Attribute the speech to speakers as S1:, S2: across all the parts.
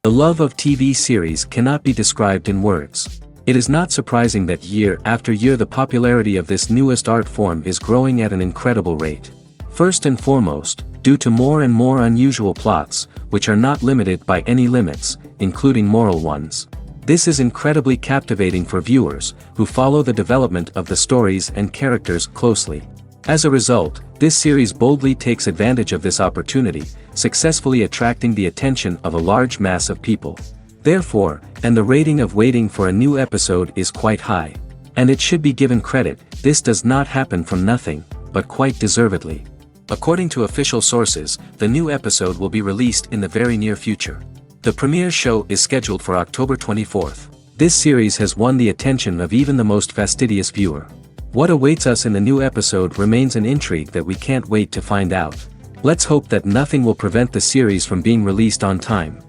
S1: The love of TV series cannot be described in words. It is not surprising that year after year the popularity of this newest art form is growing at an incredible rate. First and foremost, due to more and more unusual plots, which are not limited by any limits, including moral ones. This is incredibly captivating for viewers, who follow the development of the stories and characters closely. As a result, this series boldly takes advantage of this opportunity, successfully attracting the attention of a large mass of people. Therefore, and the rating of waiting for a new episode is quite high. And it should be given credit, this does not happen from nothing, but quite deservedly. According to official sources, the new episode will be released in the very near future. The premiere show is scheduled for October 24th. This series has won the attention of even the most fastidious viewer. What awaits us in the new episode remains an intrigue that we can't wait to find out. Let's hope that nothing will prevent the series from being released on time.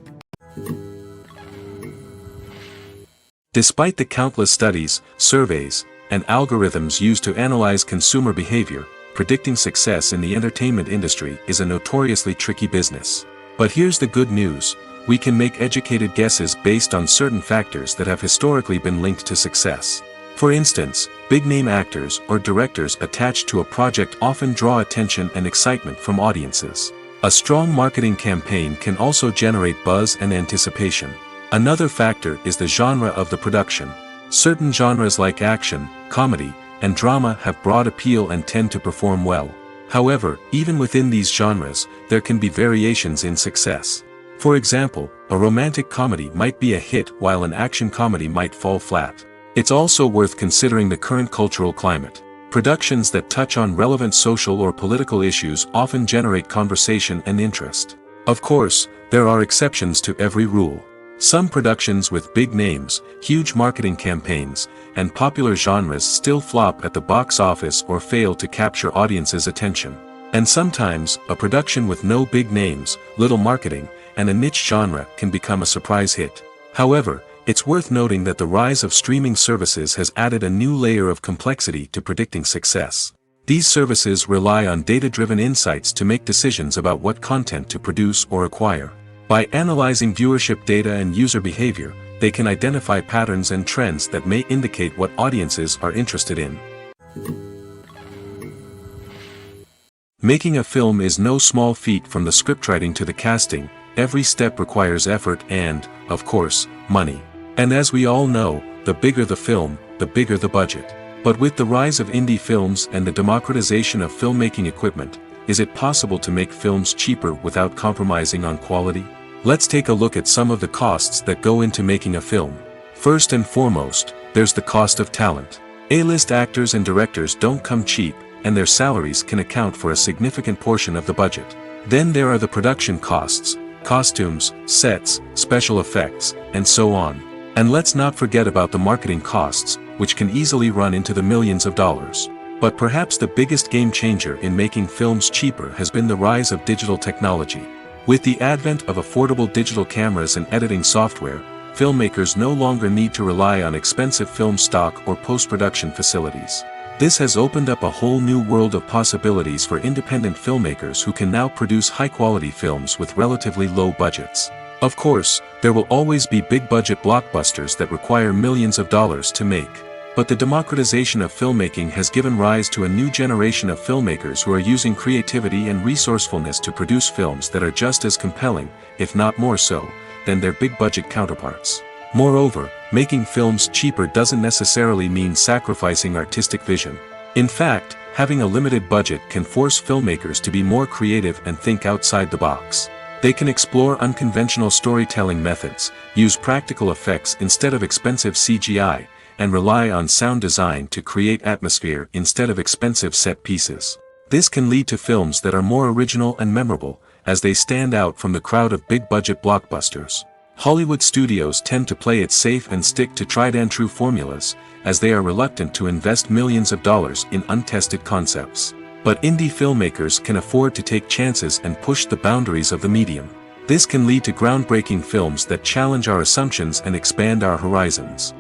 S1: Despite the countless studies, surveys, and algorithms used to analyze consumer behavior, predicting success in the entertainment industry is a notoriously tricky business. But here's the good news: we can make educated guesses based on certain factors that have historically been linked to success. For instance, big-name actors or directors attached to a project often draw attention and excitement from audiences. A strong marketing campaign can also generate buzz and anticipation. Another factor is the genre of the production. Certain genres like action, comedy, and drama have broad appeal and tend to perform well. However, even within these genres, there can be variations in success. For example, a romantic comedy might be a hit while an action comedy might fall flat. It's also worth considering the current cultural climate. Productions that touch on relevant social or political issues often generate conversation and interest. Of course, there are exceptions to every rule. Some productions with big names, huge marketing campaigns, and popular genres still flop at the box office or fail to capture audiences' attention. And sometimes, a production with no big names, little marketing, and a niche genre can become a surprise hit. However, it's worth noting that the rise of streaming services has added a new layer of complexity to predicting success. These services rely on data-driven insights to make decisions about what content to produce or acquire. By analyzing viewership data and user behavior, they can identify patterns and trends that may indicate what audiences are interested in. Making a film is no small feat. From the scriptwriting to the casting, every step requires effort and, of course, money. And as we all know, the bigger the film, the bigger the budget. But with the rise of indie films and the democratization of filmmaking equipment, is it possible to make films cheaper without compromising on quality? Let's take a look at some of the costs that go into making a film. First and foremost, there's the cost of talent. A-list actors and directors don't come cheap, and their salaries can account for a significant portion of the budget. Then there are the production costs, costumes, sets, special effects, and so on. And let's not forget about the marketing costs, which can easily run into the millions of dollars. But perhaps the biggest game changer in making films cheaper has been the rise of digital technology. With the advent of affordable digital cameras and editing software, filmmakers no longer need to rely on expensive film stock or post-production facilities. This has opened up a whole new world of possibilities for independent filmmakers who can now produce high-quality films with relatively low budgets. Of course, there will always be big-budget blockbusters that require millions of dollars to make. But the democratization of filmmaking has given rise to a new generation of filmmakers who are using creativity and resourcefulness to produce films that are just as compelling, if not more so, than their big-budget counterparts. Moreover, making films cheaper doesn't necessarily mean sacrificing artistic vision. In fact, having a limited budget can force filmmakers to be more creative and think outside the box. They can explore unconventional storytelling methods, use practical effects instead of expensive CGI, and rely on sound design to create atmosphere instead of expensive set pieces. This can lead to films that are more original and memorable, as they stand out from the crowd of big-budget blockbusters. Hollywood studios tend to play it safe and stick to tried-and-true formulas, as they are reluctant to invest millions of dollars in untested concepts. But indie filmmakers can afford to take chances and push the boundaries of the medium. This can lead to groundbreaking films that challenge our assumptions and expand our horizons.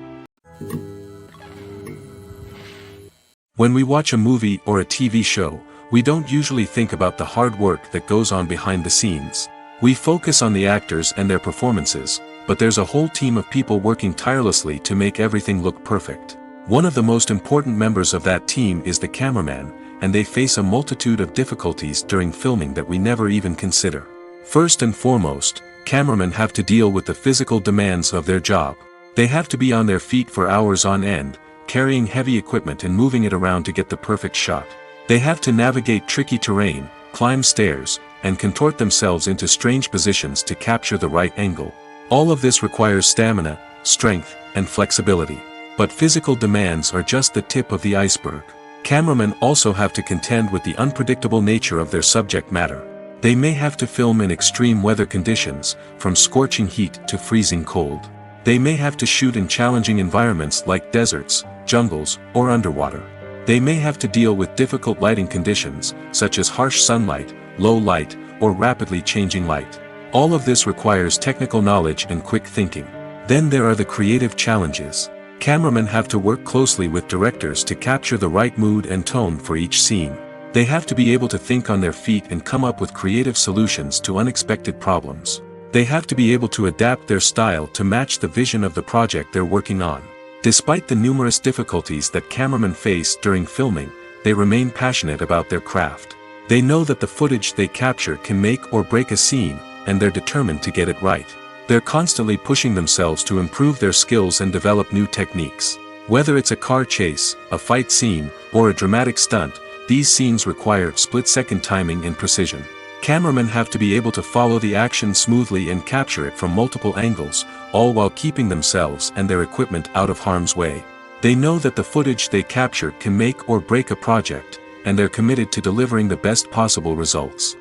S1: When we watch a movie or a TV show, we don't usually think about the hard work that goes on behind the scenes. We focus on the actors and their performances, but there's a whole team of people working tirelessly to make everything look perfect. One of the most important members of that team is the cameraman, and they face a multitude of difficulties during filming that we never even consider. First and foremost, cameramen have to deal with the physical demands of their job. They have to be on their feet for hours on end, carrying heavy equipment and moving it around to get the perfect shot. They have to navigate tricky terrain, climb stairs, and contort themselves into strange positions to capture the right angle. All of this requires stamina, strength, and flexibility. But physical demands are just the tip of the iceberg. Cameramen also have to contend with the unpredictable nature of their subject matter. They may have to film in extreme weather conditions, from scorching heat to freezing cold. They may have to shoot in challenging environments like deserts, jungles, or underwater. They may have to deal with difficult lighting conditions, such as harsh sunlight, low light, or rapidly changing light. All of this requires technical knowledge and quick thinking. Then there are the creative challenges. Cameramen have to work closely with directors to capture the right mood and tone for each scene. They have to be able to think on their feet and come up with creative solutions to unexpected problems. They have to be able to adapt their style to match the vision of the project they're working on. Despite the numerous difficulties that cameramen face during filming, they remain passionate about their craft. They know that the footage they capture can make or break a scene, and they're determined to get it right. They're constantly pushing themselves to improve their skills and develop new techniques. Whether it's a car chase, a fight scene, or a dramatic stunt, these scenes require split-second timing and precision. Cameramen have to be able to follow the action smoothly and capture it from multiple angles, all while keeping themselves and their equipment out of harm's way. They know that the footage they capture can make or break a project, and they're committed to delivering the best possible results.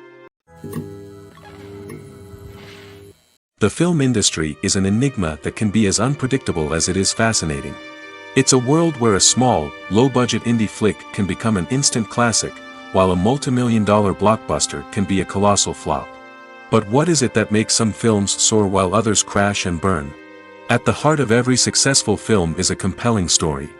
S1: The film industry is an enigma that can be as unpredictable as it is fascinating. It's a world where a small, low-budget indie flick can become an instant classic, while a multi-million-dollar blockbuster can be a colossal flop. But what is it that makes some films soar while others crash and burn? At the heart of every successful film is a compelling story.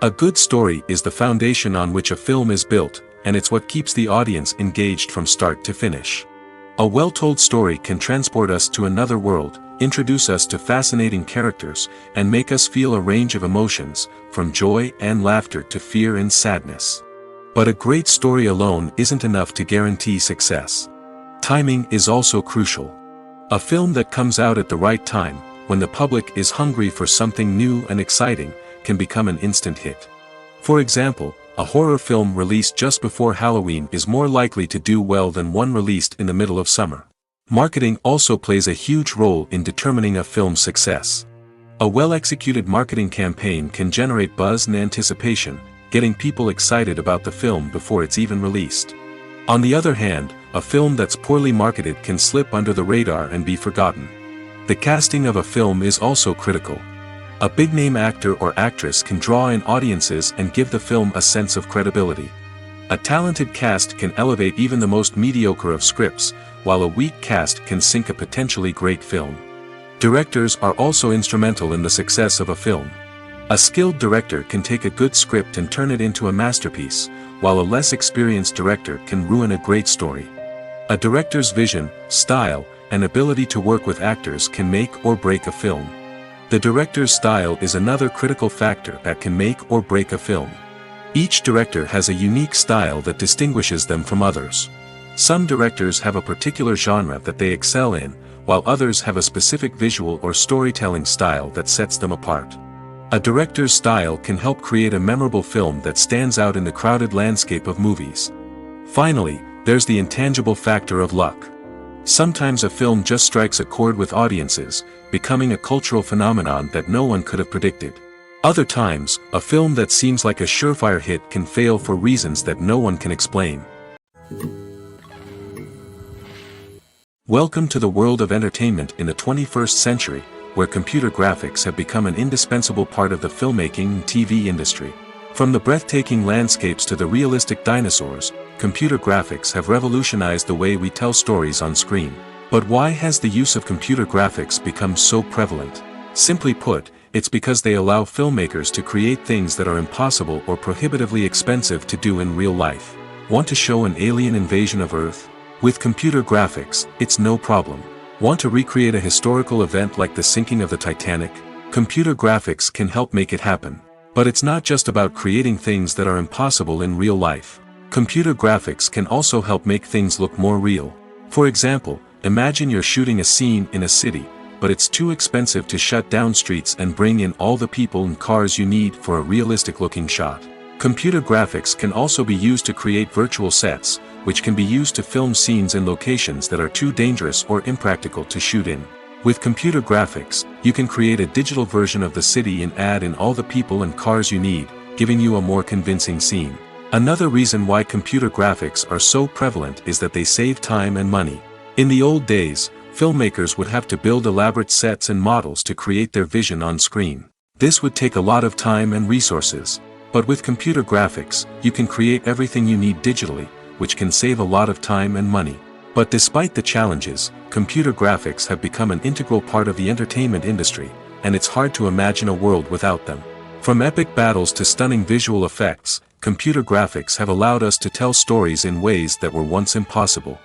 S1: A good story is the foundation on which a film is built, and it's what keeps the audience engaged from start to finish. A well-told story can transport us to another world, introduce us to fascinating characters, and make us feel a range of emotions, from joy and laughter to fear and sadness. But a great story alone isn't enough to guarantee success. Timing is also crucial. A film that comes out at the right time, when the public is hungry for something new and exciting, can become an instant hit. For example, a horror film released just before Halloween is more likely to do well than one released in the middle of summer. Marketing also plays a huge role in determining a film's success. A well-executed marketing campaign can generate buzz and anticipation, getting people excited about the film before it's even released. On the other hand, a film that's poorly marketed can slip under the radar and be forgotten. The casting of a film is also critical. A big-name actor or actress can draw in audiences and give the film a sense of credibility. A talented cast can elevate even the most mediocre of scripts, while a weak cast can sink a potentially great film. Directors are also instrumental in the success of a film. A skilled director can take a good script and turn it into a masterpiece, while a less experienced director can ruin a great story. A director's vision, style, and ability to work with actors can make or break a film. The director's style is another critical factor that can make or break a film. Each director has a unique style that distinguishes them from others. Some directors have a particular genre that they excel in, while others have a specific visual or storytelling style that sets them apart. A director's style can help create a memorable film that stands out in the crowded landscape of movies. Finally, there's the intangible factor of luck. Sometimes a film just strikes a chord with audiences, becoming a cultural phenomenon that no one could have predicted. Other times, a film that seems like a surefire hit can fail for reasons that no one can explain. Welcome to the world of entertainment in the 21st century, where computer graphics have become an indispensable part of the filmmaking and TV industry. From the breathtaking landscapes to the realistic dinosaurs, computer graphics have revolutionized the way we tell stories on screen. But why has the use of computer graphics become so prevalent? Simply put, it's because they allow filmmakers to create things that are impossible or prohibitively expensive to do in real life. Want to show an alien invasion of Earth? With computer graphics, it's no problem. Want to recreate a historical event like the sinking of the Titanic? Computer graphics can help make it happen. But it's not just about creating things that are impossible in real life. Computer graphics can also help make things look more real. For example, imagine you're shooting a scene in a city, but it's too expensive to shut down streets and bring in all the people and cars you need for a realistic-looking shot. Computer graphics can also be used to create virtual sets, which can be used to film scenes in locations that are too dangerous or impractical to shoot in. With computer graphics, you can create a digital version of the city and add in all the people and cars you need, giving you a more convincing scene. Another reason why computer graphics are so prevalent is that they save time and money. In the old days, filmmakers would have to build elaborate sets and models to create their vision on screen. This would take a lot of time and resources. But with computer graphics, you can create everything you need digitally, which can save a lot of time and money. But despite the challenges, computer graphics have become an integral part of the entertainment industry, and it's hard to imagine a world without them. From epic battles to stunning visual effects, computer graphics have allowed us to tell stories in ways that were once impossible.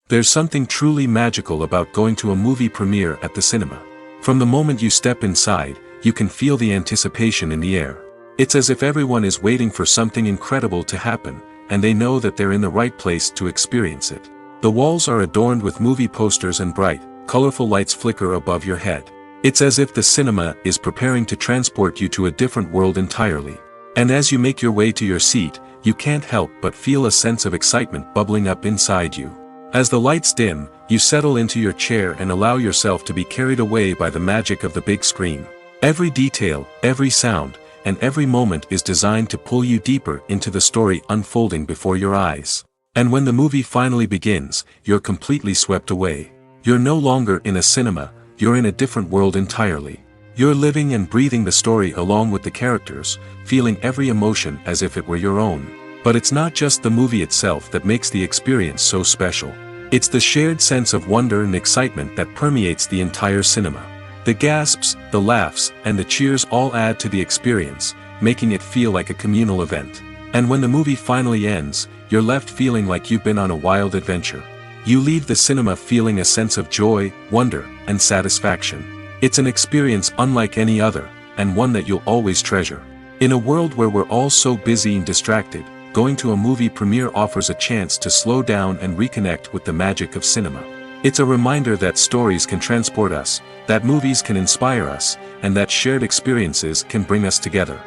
S1: There's something truly magical about going to a movie premiere at the cinema. From the moment you step inside, you can feel the anticipation in the air. It's as if everyone is waiting for something incredible to happen, and they know that they're in the right place to experience it. The walls are adorned with movie posters and bright, colorful lights flicker above your head. It's as if the cinema is preparing to transport you to a different world entirely. And as you make your way to your seat, you can't help but feel a sense of excitement bubbling up inside you. As the lights dim, you settle into your chair and allow yourself to be carried away by the magic of the big screen. Every detail, every sound, and every moment is designed to pull you deeper into the story unfolding before your eyes. And when the movie finally begins, you're completely swept away. You're no longer in a cinema, you're in a different world entirely. You're living and breathing the story along with the characters, feeling every emotion as if it were your own. But it's not just the movie itself that makes the experience so special. It's the shared sense of wonder and excitement that permeates the entire cinema. The gasps, the laughs, and the cheers all add to the experience, making it feel like a communal event. And when the movie finally ends, you're left feeling like you've been on a wild adventure. You leave the cinema feeling a sense of joy, wonder, and satisfaction. It's an experience unlike any other, and one that you'll always treasure. In a world where we're all so busy and distracted, going to a movie premiere offers a chance to slow down and reconnect with the magic of cinema. It's a reminder that stories can transport us, that movies can inspire us, and that shared experiences can bring us together.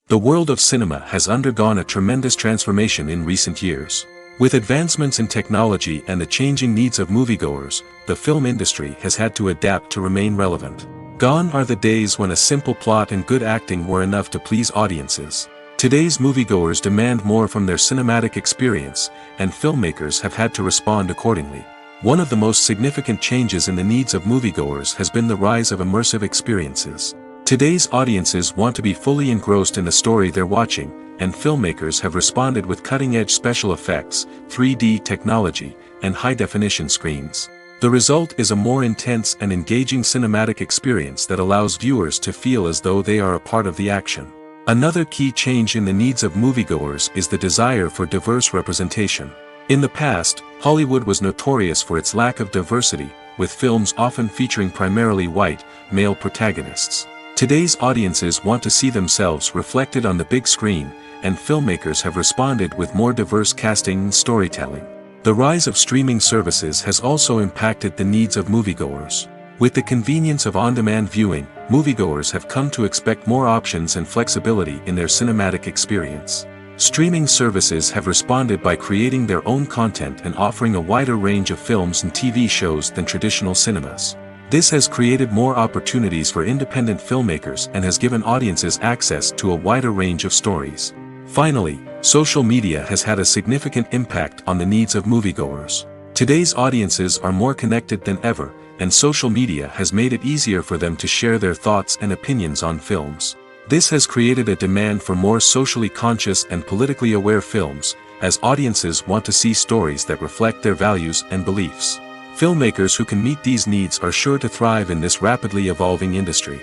S1: The world of cinema has undergone a tremendous transformation in recent years. With advancements in technology and the changing needs of moviegoers, the film industry has had to adapt to remain relevant. Gone are the days when a simple plot and good acting were enough to please audiences. Today's moviegoers demand more from their cinematic experience, and filmmakers have had to respond accordingly. One of the most significant changes in the needs of moviegoers has been the rise of immersive experiences. Today's audiences want to be fully engrossed in the story they're watching, and filmmakers have responded with cutting-edge special effects, 3D technology, and high-definition screens. The result is a more intense and engaging cinematic experience that allows viewers to feel as though they are a part of the action. Another key change in the needs of moviegoers is the desire for diverse representation. In the past, Hollywood was notorious for its lack of diversity, with films often featuring primarily white, male protagonists. Today's audiences want to see themselves reflected on the big screen, and filmmakers have responded with more diverse casting and storytelling. The rise of streaming services has also impacted the needs of moviegoers. With the convenience of on-demand viewing, moviegoers have come to expect more options and flexibility in their cinematic experience. Streaming services have responded by creating their own content and offering a wider range of films and TV shows than traditional cinemas. This has created more opportunities for independent filmmakers and has given audiences access to a wider range of stories. Finally, social media has had a significant impact on the needs of moviegoers. Today's audiences are more connected than ever, and social media has made it easier for them to share their thoughts and opinions on films. This has created a demand for more socially conscious and politically aware films, as audiences want to see stories that reflect their values and beliefs. Filmmakers who can meet these needs are sure to thrive in this rapidly evolving industry.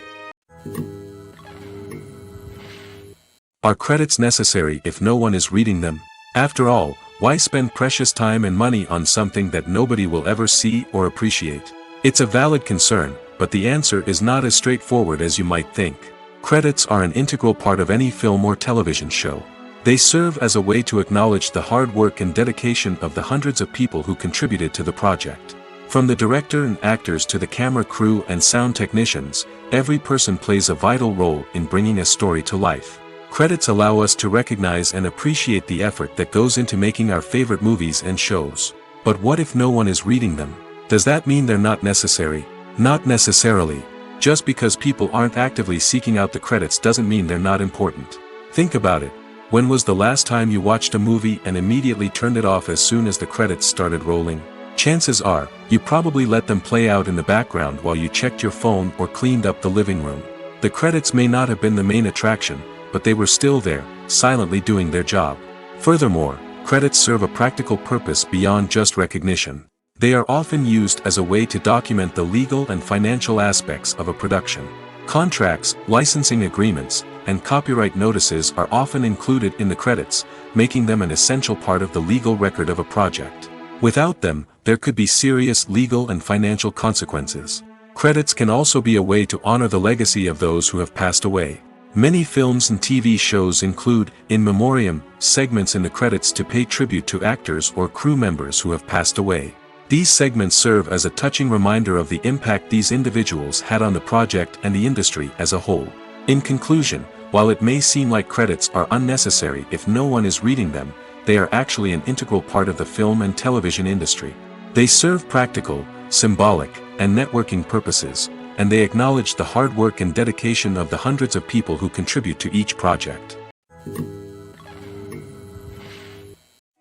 S1: Are credits necessary if no one is reading them? After all, why spend precious time and money on something that nobody will ever see or appreciate? It's a valid concern, but the answer is not as straightforward as you might think. Credits are an integral part of any film or television show. They serve as a way to acknowledge the hard work and dedication of the hundreds of people who contributed to the project. From the director and actors to the camera crew and sound technicians, every person plays a vital role in bringing a story to life. Credits allow us to recognize and appreciate the effort that goes into making our favorite movies and shows. But what if no one is reading them? Does that mean they're not necessary? Not necessarily. Just because people aren't actively seeking out the credits doesn't mean they're not important. Think about it. When was the last time you watched a movie and immediately turned it off as soon as the credits started rolling? Chances are, you probably let them play out in the background while you checked your phone or cleaned up the living room. The credits may not have been the main attraction, but they were still there, silently doing their job. Furthermore, credits serve a practical purpose beyond just recognition. They are often used as a way to document the legal and financial aspects of a production. Contracts, licensing agreements, and copyright notices are often included in the credits, making them an essential part of the legal record of a project. Without them, there could be serious legal and financial consequences. Credits can also be a way to honor the legacy of those who have passed away. Many films and TV shows include, in memoriam, segments in the credits to pay tribute to actors or crew members who have passed away. These segments serve as a touching reminder of the impact these individuals had on the project and the industry as a whole. In conclusion, while it may seem like credits are unnecessary if no one is reading them, they are actually an integral part of the film and television industry. They serve practical, symbolic, and networking purposes, and they acknowledge the hard work and dedication of the hundreds of people who contribute to each project.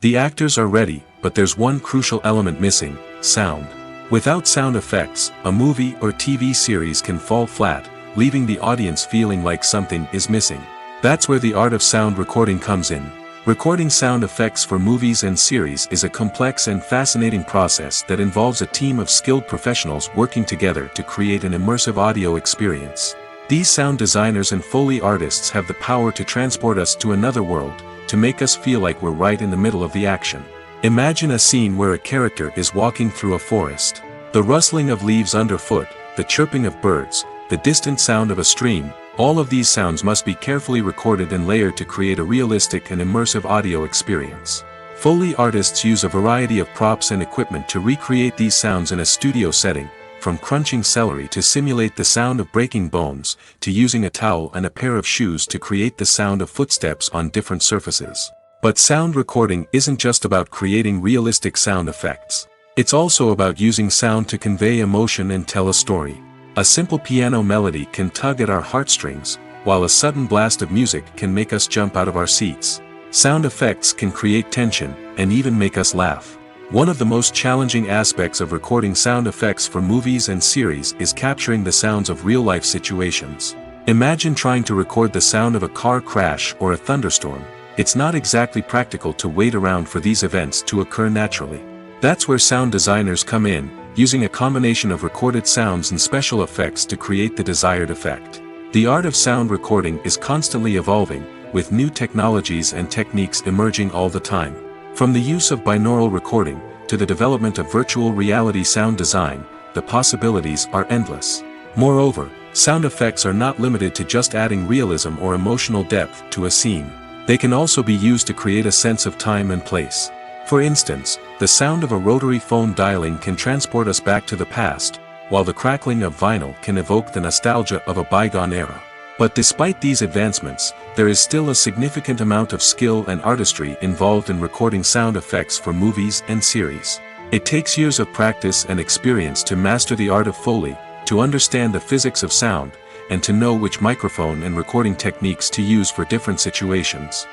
S1: The actors are ready, but there's one crucial element missing: sound. Without sound effects, a movie or TV series can fall flat, leaving the audience feeling like something is missing. That's where the art of sound recording comes in. Recording sound effects for movies and series is a complex and fascinating process that involves a team of skilled professionals working together to create an immersive audio experience. These sound designers and Foley artists have the power to transport us to another world, to make us feel like we're right in the middle of the action. Imagine a scene where a character is walking through a forest. The rustling of leaves underfoot, the chirping of birds, the distant sound of a stream, all of these sounds must be carefully recorded and layered to create a realistic and immersive audio experience. Foley artists use a variety of props and equipment to recreate these sounds in a studio setting, from crunching celery to simulate the sound of breaking bones, to using a towel and a pair of shoes to create the sound of footsteps on different surfaces. But sound recording isn't just about creating realistic sound effects. It's also about using sound to convey emotion and tell a story. A simple piano melody can tug at our heartstrings, while a sudden blast of music can make us jump out of our seats. Sound effects can create tension, and even make us laugh. One of the most challenging aspects of recording sound effects for movies and series is capturing the sounds of real-life situations. Imagine trying to record the sound of a car crash or a thunderstorm. It's not exactly practical to wait around for these events to occur naturally. That's where sound designers come in, using a combination of recorded sounds and special effects to create the desired effect. The art of sound recording is constantly evolving, with new technologies and techniques emerging all the time. From the use of binaural recording, to the development of virtual reality sound design, the possibilities are endless. Moreover, sound effects are not limited to just adding realism or emotional depth to a scene. They can also be used to create a sense of time and place. For instance, the sound of a rotary phone dialing can transport us back to the past, while the crackling of vinyl can evoke the nostalgia of a bygone era. But despite these advancements, there is still a significant amount of skill and artistry involved in recording sound effects for movies and series. It takes years of practice and experience to master the art of Foley, to understand the physics of sound, and to know which microphone and recording techniques to use for different situations.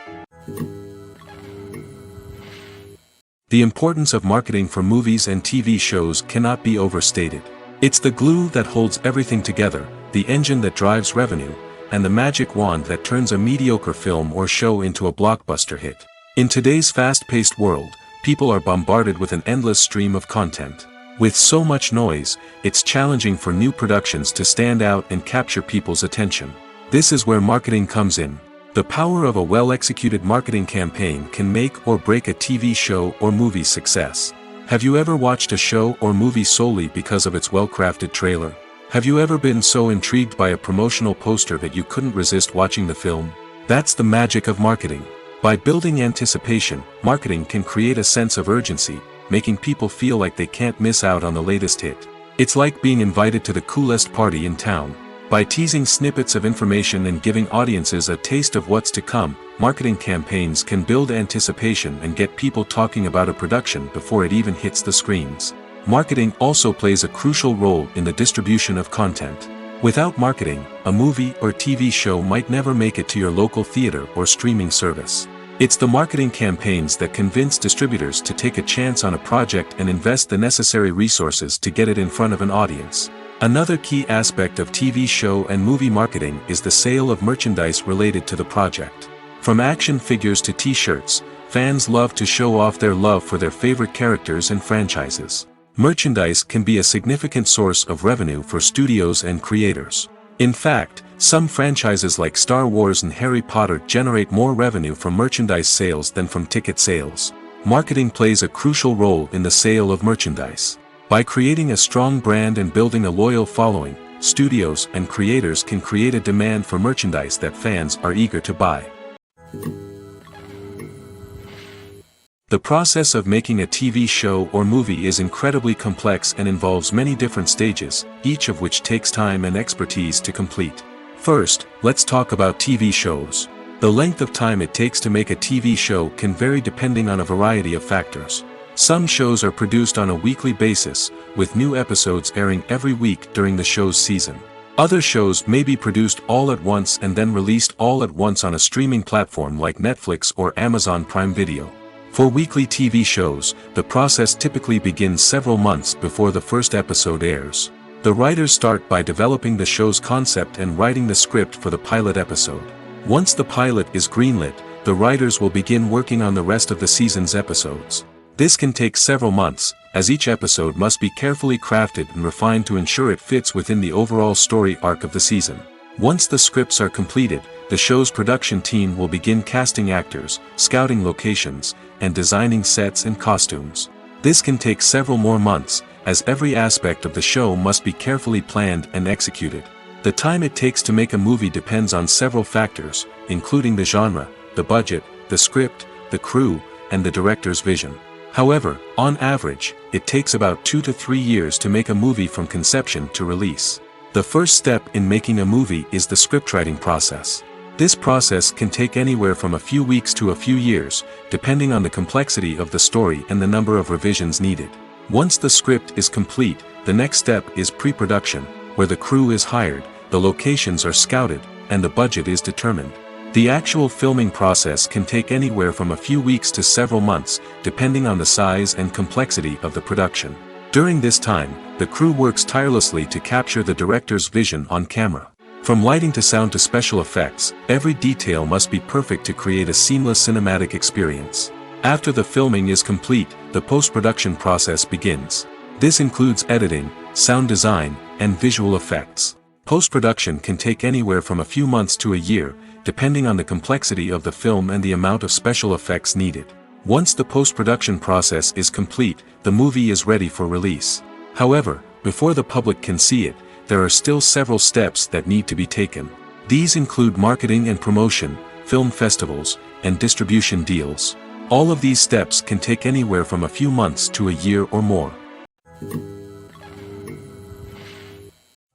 S1: The importance of marketing for movies and TV shows cannot be overstated. It's the glue that holds everything together, the engine that drives revenue, and the magic wand that turns a mediocre film or show into a blockbuster hit. In today's fast-paced world, people are bombarded with an endless stream of content. With so much noise, it's challenging for new productions to stand out and capture people's attention. This is where marketing comes in. The power of a well-executed marketing campaign can make or break a TV show or movie's success. Have you ever watched a show or movie solely because of its well-crafted trailer? Have you ever been so intrigued by a promotional poster that you couldn't resist watching the film? That's the magic of marketing. By building anticipation, marketing can create a sense of urgency, making people feel like they can't miss out on the latest hit. It's like being invited to the coolest party in town. By teasing snippets of information and giving audiences a taste of what's to come, marketing campaigns can build anticipation and get people talking about a production before it even hits the screens. Marketing also plays a crucial role in the distribution of content. Without marketing, a movie or TV show might never make it to your local theater or streaming service. It's the marketing campaigns that convince distributors to take a chance on a project and invest the necessary resources to get it in front of an audience. Another key aspect of TV show and movie marketing is the sale of merchandise related to the project. From action figures to t-shirts, fans love to show off their love for their favorite characters and franchises. Merchandise can be a significant source of revenue for studios and creators. In fact, some franchises like Star Wars and Harry Potter generate more revenue from merchandise sales than from ticket sales. Marketing plays a crucial role in the sale of merchandise. By creating a strong brand and building a loyal following, studios and creators can create a demand for merchandise that fans are eager to buy. The process of making a TV show or movie is incredibly complex and involves many different stages, each of which takes time and expertise to complete. First, let's talk about TV shows. The length of time it takes to make a TV show can vary depending on a variety of factors. Some shows are produced on a weekly basis, with new episodes airing every week during the show's season. Other shows may be produced all at once and then released all at once on a streaming platform like Netflix or Amazon Prime Video. For weekly TV shows, the process typically begins several months before the first episode airs. The writers start by developing the show's concept and writing the script for the pilot episode. Once the pilot is greenlit, the writers will begin working on the rest of the season's episodes. This can take several months, as each episode must be carefully crafted and refined to ensure it fits within the overall story arc of the season. Once the scripts are completed, the show's production team will begin casting actors, scouting locations, and designing sets and costumes. This can take several more months, as every aspect of the show must be carefully planned and executed. The time it takes to make a movie depends on several factors, including the genre, the budget, the script, the crew, and the director's vision. However, on average, it takes about 2 to 3 years to make a movie from conception to release. The first step in making a movie is the scriptwriting process. This process can take anywhere from a few weeks to a few years, depending on the complexity of the story and the number of revisions needed. Once the script is complete, the next step is pre-production, where the crew is hired, the locations are scouted, and the budget is determined. The actual filming process can take anywhere from a few weeks to several months, depending on the size and complexity of the production. During this time, the crew works tirelessly to capture the director's vision on camera. From lighting to sound to special effects, every detail must be perfect to create a seamless cinematic experience. After the filming is complete, the post-production process begins. This includes editing, sound design, and visual effects. Post-production can take anywhere from a few months to a year, depending on the complexity of the film and the amount of special effects needed. Once the post-production process is complete, the movie is ready for release. However, before the public can see it, there are still several steps that need to be taken. These include marketing and promotion, film festivals, and distribution deals. All of these steps can take anywhere from a few months to a year or more.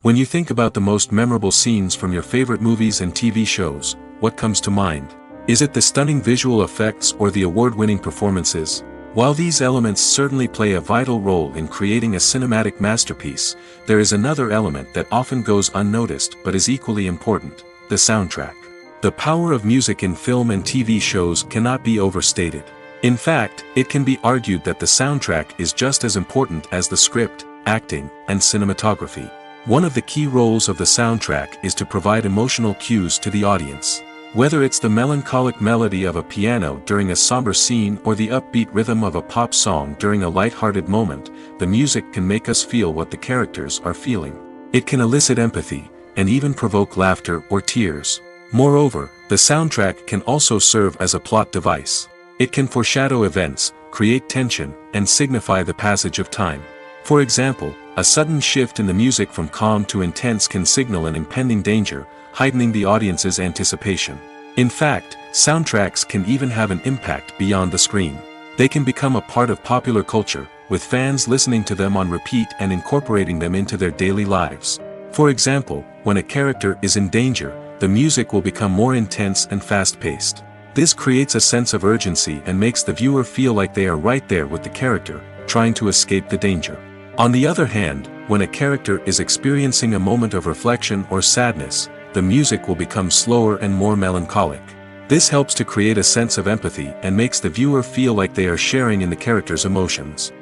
S1: When you think about the most memorable scenes from your favorite movies and TV shows, what comes to mind? Is it the stunning visual effects or the award-winning performances? While these elements certainly play a vital role in creating a cinematic masterpiece, there is another element that often goes unnoticed but is equally important: the soundtrack. The power of music in film and TV shows cannot be overstated. In fact, it can be argued that the soundtrack is just as important as the script, acting, and cinematography. One of the key roles of the soundtrack is to provide emotional cues to the audience. Whether it's the melancholic melody of a piano during a somber scene or the upbeat rhythm of a pop song during a light-hearted moment, the music can make us feel what the characters are feeling. It can elicit empathy, and even provoke laughter or tears. Moreover, the soundtrack can also serve as a plot device. It can foreshadow events, create tension, and signify the passage of time. For example, a sudden shift in the music from calm to intense can signal an impending danger, heightening the audience's anticipation. In fact, soundtracks can even have an impact beyond the screen. They can become a part of popular culture, with fans listening to them on repeat and incorporating them into their daily lives. For example, when a character is in danger, the music will become more intense and fast-paced. This creates a sense of urgency and makes the viewer feel like they are right there with the character, trying to escape the danger. On the other hand, when a character is experiencing a moment of reflection or sadness, the music will become slower and more melancholic. This helps to create a sense of empathy and makes the viewer feel like they are sharing in the character's emotions.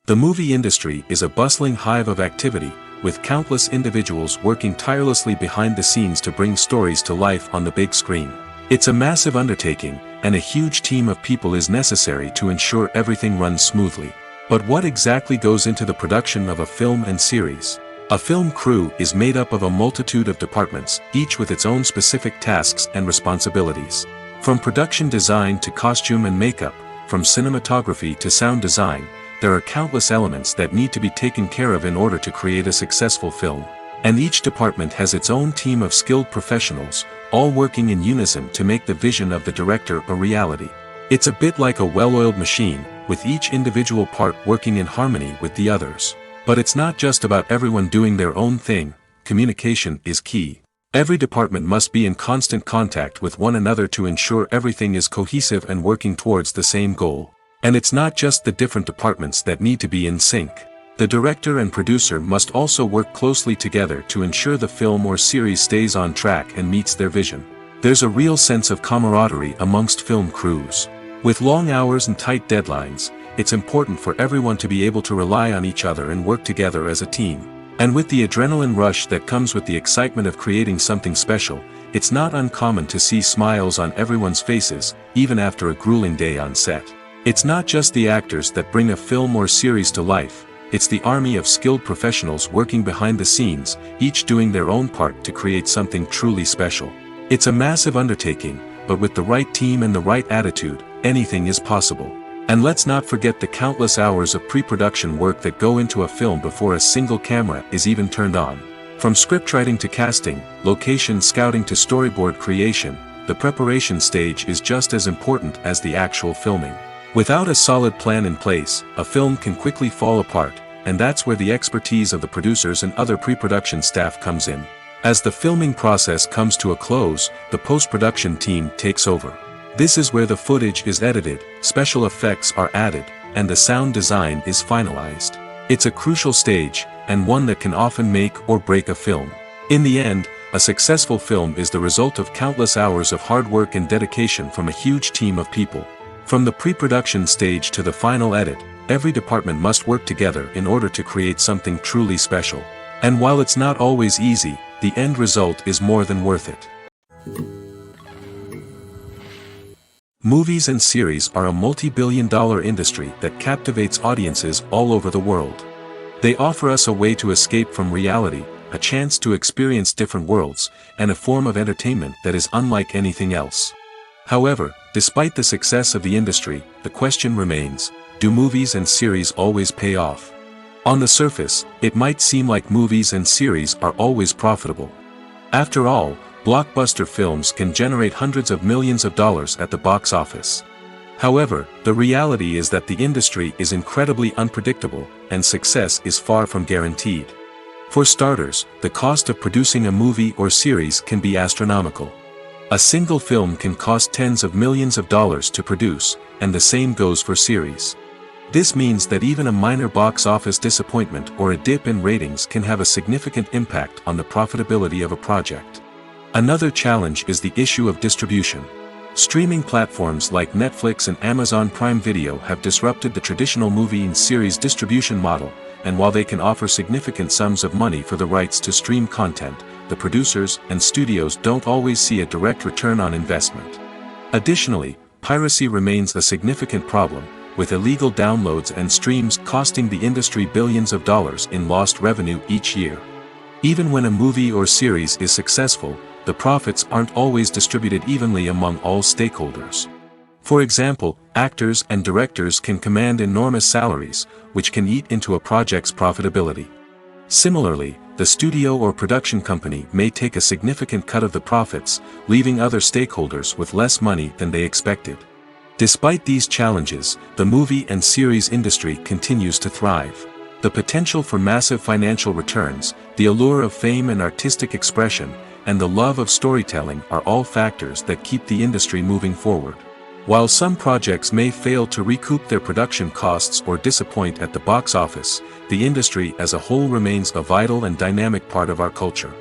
S1: The movie industry is a bustling hive of activity, with countless individuals working tirelessly behind the scenes to bring stories to life on the big screen. It's a massive undertaking, and a huge team of people is necessary to ensure everything runs smoothly. But what exactly goes into the production of a film and series? A film crew is made up of a multitude of departments, each with its own specific tasks and responsibilities. From production design to costume and makeup, from cinematography to sound design, there are countless elements that need to be taken care of in order to create a successful film. And each department has its own team of skilled professionals, all working in unison to make the vision of the director a reality. It's a bit like a well-oiled machine, with each individual part working in harmony with the others. But it's not just about everyone doing their own thing. Communication is key. Every department must be in constant contact with one another to ensure everything is cohesive and working towards the same goal. And it's not just the different departments that need to be in sync. The director and producer must also work closely together to ensure the film or series stays on track and meets their vision. There's a real sense of camaraderie amongst film crews. With long hours and tight deadlines, it's important for everyone to be able to rely on each other and work together as a team. And with the adrenaline rush that comes with the excitement of creating something special, it's not uncommon to see smiles on everyone's faces, even after a grueling day on set. It's not just the actors that bring a film or series to life, it's the army of skilled professionals working behind the scenes, each doing their own part to create something truly special. It's a massive undertaking, but with the right team and the right attitude, anything is possible. And let's not forget the countless hours of pre-production work that go into a film before a single camera is even turned on. From scriptwriting to casting, location scouting to storyboard creation, the preparation stage is just as important as the actual filming. Without a solid plan in place, a film can quickly fall apart, and that's where the expertise of the producers and other pre-production staff comes in. As the filming process comes to a close, the post-production team takes over. This is where the footage is edited, special effects are added, and the sound design is finalized. It's a crucial stage, and one that can often make or break a film. In the end, a successful film is the result of countless hours of hard work and dedication from a huge team of people. From the pre-production stage to the final edit, every department must work together in order to create something truly special. And while it's not always easy, the end result is more than worth it. Movies and series are a multi-billion-dollar industry that captivates audiences all over the world. They offer us a way to escape from reality, a chance to experience different worlds, and a form of entertainment that is unlike anything else. However, despite the success of the industry, the question remains, do movies and series always pay off? On the surface, it might seem like movies and series are always profitable. After all, blockbuster films can generate hundreds of millions of dollars at the box office. However, the reality is that the industry is incredibly unpredictable, and success is far from guaranteed. For starters, the cost of producing a movie or series can be astronomical. A single film can cost tens of millions of dollars to produce, and the same goes for series. This means that even a minor box office disappointment or a dip in ratings can have a significant impact on the profitability of a project. Another challenge is the issue of distribution. Streaming platforms like Netflix and Amazon Prime Video have disrupted the traditional movie and series distribution model, and while they can offer significant sums of money for the rights to stream content, the producers and studios don't always see a direct return on investment. Additionally, piracy remains a significant problem, with illegal downloads and streams costing the industry billions of dollars in lost revenue each year. Even when a movie or series is successful, the profits aren't always distributed evenly among all stakeholders. For example, actors and directors can command enormous salaries, which can eat into a project's profitability. Similarly, the studio or production company may take a significant cut of the profits, leaving other stakeholders with less money than they expected. Despite these challenges, the movie and series industry continues to thrive. The potential for massive financial returns, the allure of fame and artistic expression, and the love of storytelling are all factors that keep the industry moving forward. While some projects may fail to recoup their production costs or disappoint at the box office, the industry as a whole remains a vital and dynamic part of our culture.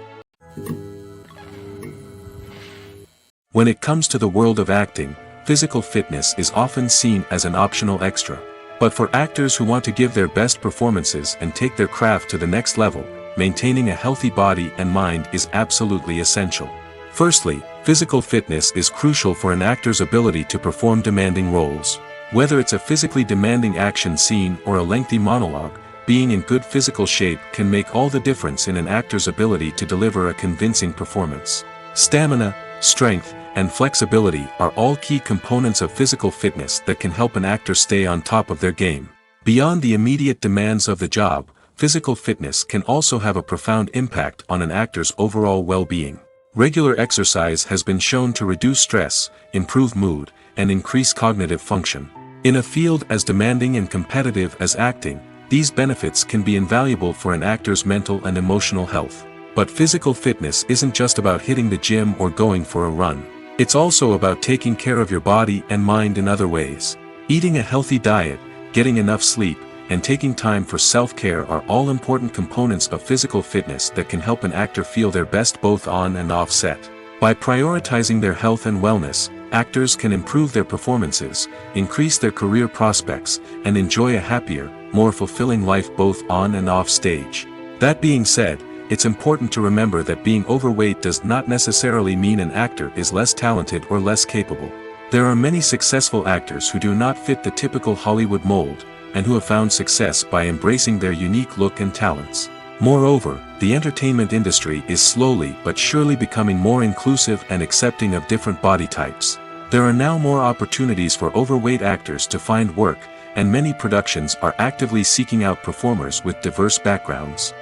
S1: When it comes to the world of acting, physical fitness is often seen as an optional extra. But for actors who want to give their best performances and take their craft to the next level, maintaining a healthy body and mind is absolutely essential. Firstly, physical fitness is crucial for an actor's ability to perform demanding roles. Whether it's a physically demanding action scene or a lengthy monologue, being in good physical shape can make all the difference in an actor's ability to deliver a convincing performance. Stamina, strength, and flexibility are all key components of physical fitness that can help an actor stay on top of their game. Beyond the immediate demands of the job, physical fitness can also have a profound impact on an actor's overall well-being. Regular exercise has been shown to reduce stress, improve mood, and increase cognitive function. In a field as demanding and competitive as acting, these benefits can be invaluable for an actor's mental and emotional health. But physical fitness isn't just about hitting the gym or going for a run. It's also about taking care of your body and mind in other ways. Eating a healthy diet, getting enough sleep, and taking time for self-care are all important components of physical fitness that can help an actor feel their best both on and off set. By prioritizing their health and wellness, actors can improve their performances, increase their career prospects, and enjoy a happier, more fulfilling life both on and off stage. That being said, it's important to remember that being overweight does not necessarily mean an actor is less talented or less capable. There are many successful actors who do not fit the typical Hollywood mold, and who have found success by embracing their unique look and talents. Moreover, the entertainment industry is slowly but surely becoming more inclusive and accepting of different body types. There are now more opportunities for overweight actors to find work, and many productions are actively seeking out performers with diverse backgrounds.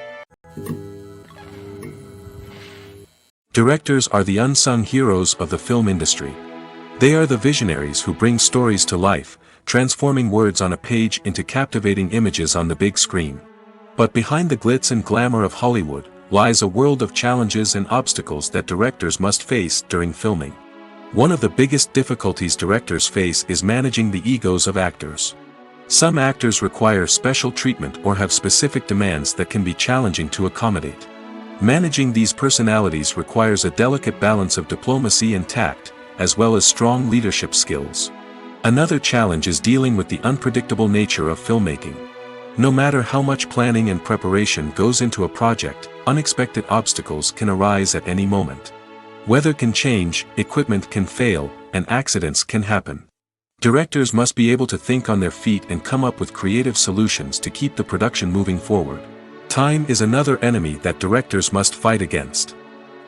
S1: Directors are the unsung heroes of the film industry. They are the visionaries who bring stories to life, transforming words on a page into captivating images on the big screen. But behind the glitz and glamour of Hollywood, lies a world of challenges and obstacles that directors must face during filming. One of the biggest difficulties directors face is managing the egos of actors. Some actors require special treatment or have specific demands that can be challenging to accommodate. Managing these personalities requires a delicate balance of diplomacy and tact, as well as strong leadership skills. Another challenge is dealing with the unpredictable nature of filmmaking. No matter how much planning and preparation goes into a project, unexpected obstacles can arise at any moment. Weather can change, equipment can fail, and accidents can happen. Directors must be able to think on their feet and come up with creative solutions to keep the production moving forward. Time is another enemy that directors must fight against.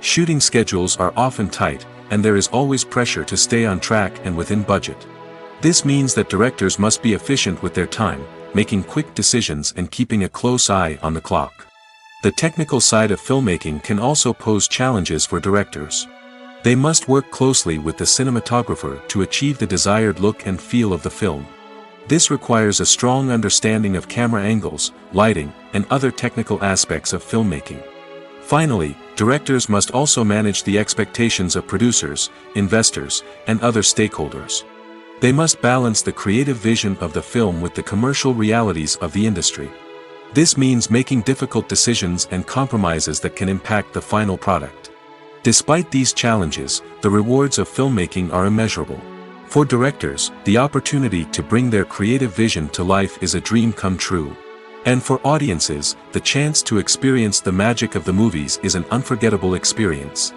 S1: Shooting schedules are often tight, and there is always pressure to stay on track and within budget. This means that directors must be efficient with their time, making quick decisions and keeping a close eye on the clock. The technical side of filmmaking can also pose challenges for directors. They must work closely with the cinematographer to achieve the desired look and feel of the film. This requires a strong understanding of camera angles, lighting, and other technical aspects of filmmaking. Finally, directors must also manage the expectations of producers, investors, and other stakeholders. They must balance the creative vision of the film with the commercial realities of the industry. This means making difficult decisions and compromises that can impact the final product. Despite these challenges, the rewards of filmmaking are immeasurable. For directors, the opportunity to bring their creative vision to life is a dream come true. And for audiences, the chance to experience the magic of the movies is an unforgettable experience.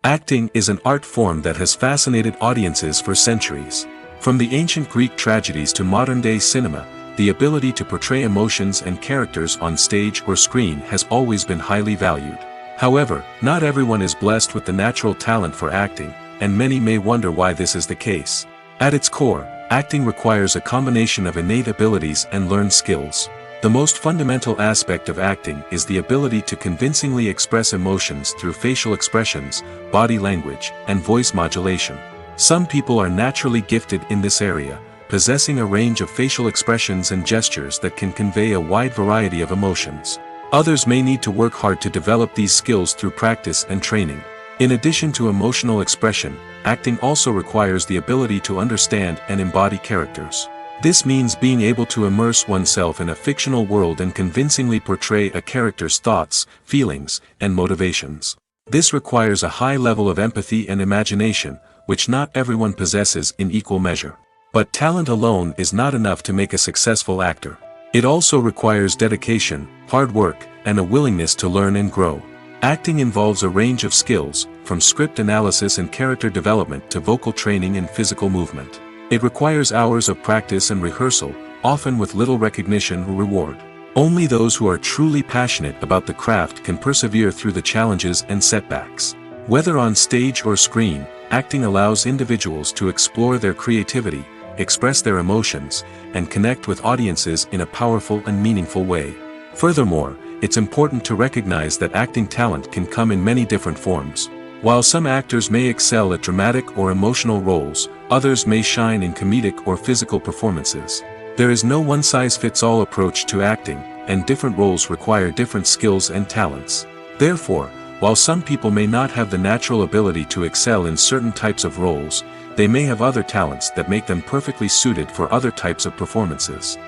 S1: Acting is an art form that has fascinated audiences for centuries. From the ancient Greek tragedies to modern-day cinema, the ability to portray emotions and characters on stage or screen has always been highly valued. However, not everyone is blessed with the natural talent for acting, and many may wonder why this is the case. At its core, acting requires a combination of innate abilities and learned skills. The most fundamental aspect of acting is the ability to convincingly express emotions through facial expressions, body language, and voice modulation. Some people are naturally gifted in this area, possessing a range of facial expressions and gestures that can convey a wide variety of emotions. Others may need to work hard to develop these skills through practice and training. In addition to emotional expression, acting also requires the ability to understand and embody characters. This means being able to immerse oneself in a fictional world and convincingly portray a character's thoughts, feelings, and motivations. This requires a high level of empathy and imagination, which not everyone possesses in equal measure. But talent alone is not enough to make a successful actor. It also requires dedication, hard work, and a willingness to learn and grow. Acting involves a range of skills, from script analysis and character development to vocal training and physical movement. It requires hours of practice and rehearsal, often with little recognition or reward. Only those who are truly passionate about the craft can persevere through the challenges and setbacks. Whether on stage or screen, acting allows individuals to explore their creativity, express their emotions, and connect with audiences in a powerful and meaningful way. Furthermore, it's important to recognize that acting talent can come in many different forms. While some actors may excel at dramatic or emotional roles, others may shine in comedic or physical performances. There is no one-size-fits-all approach to acting, and different roles require different skills and talents. Therefore, while some people may not have the natural ability to excel in certain types of roles, they may have other talents that make them perfectly suited for other types of performances.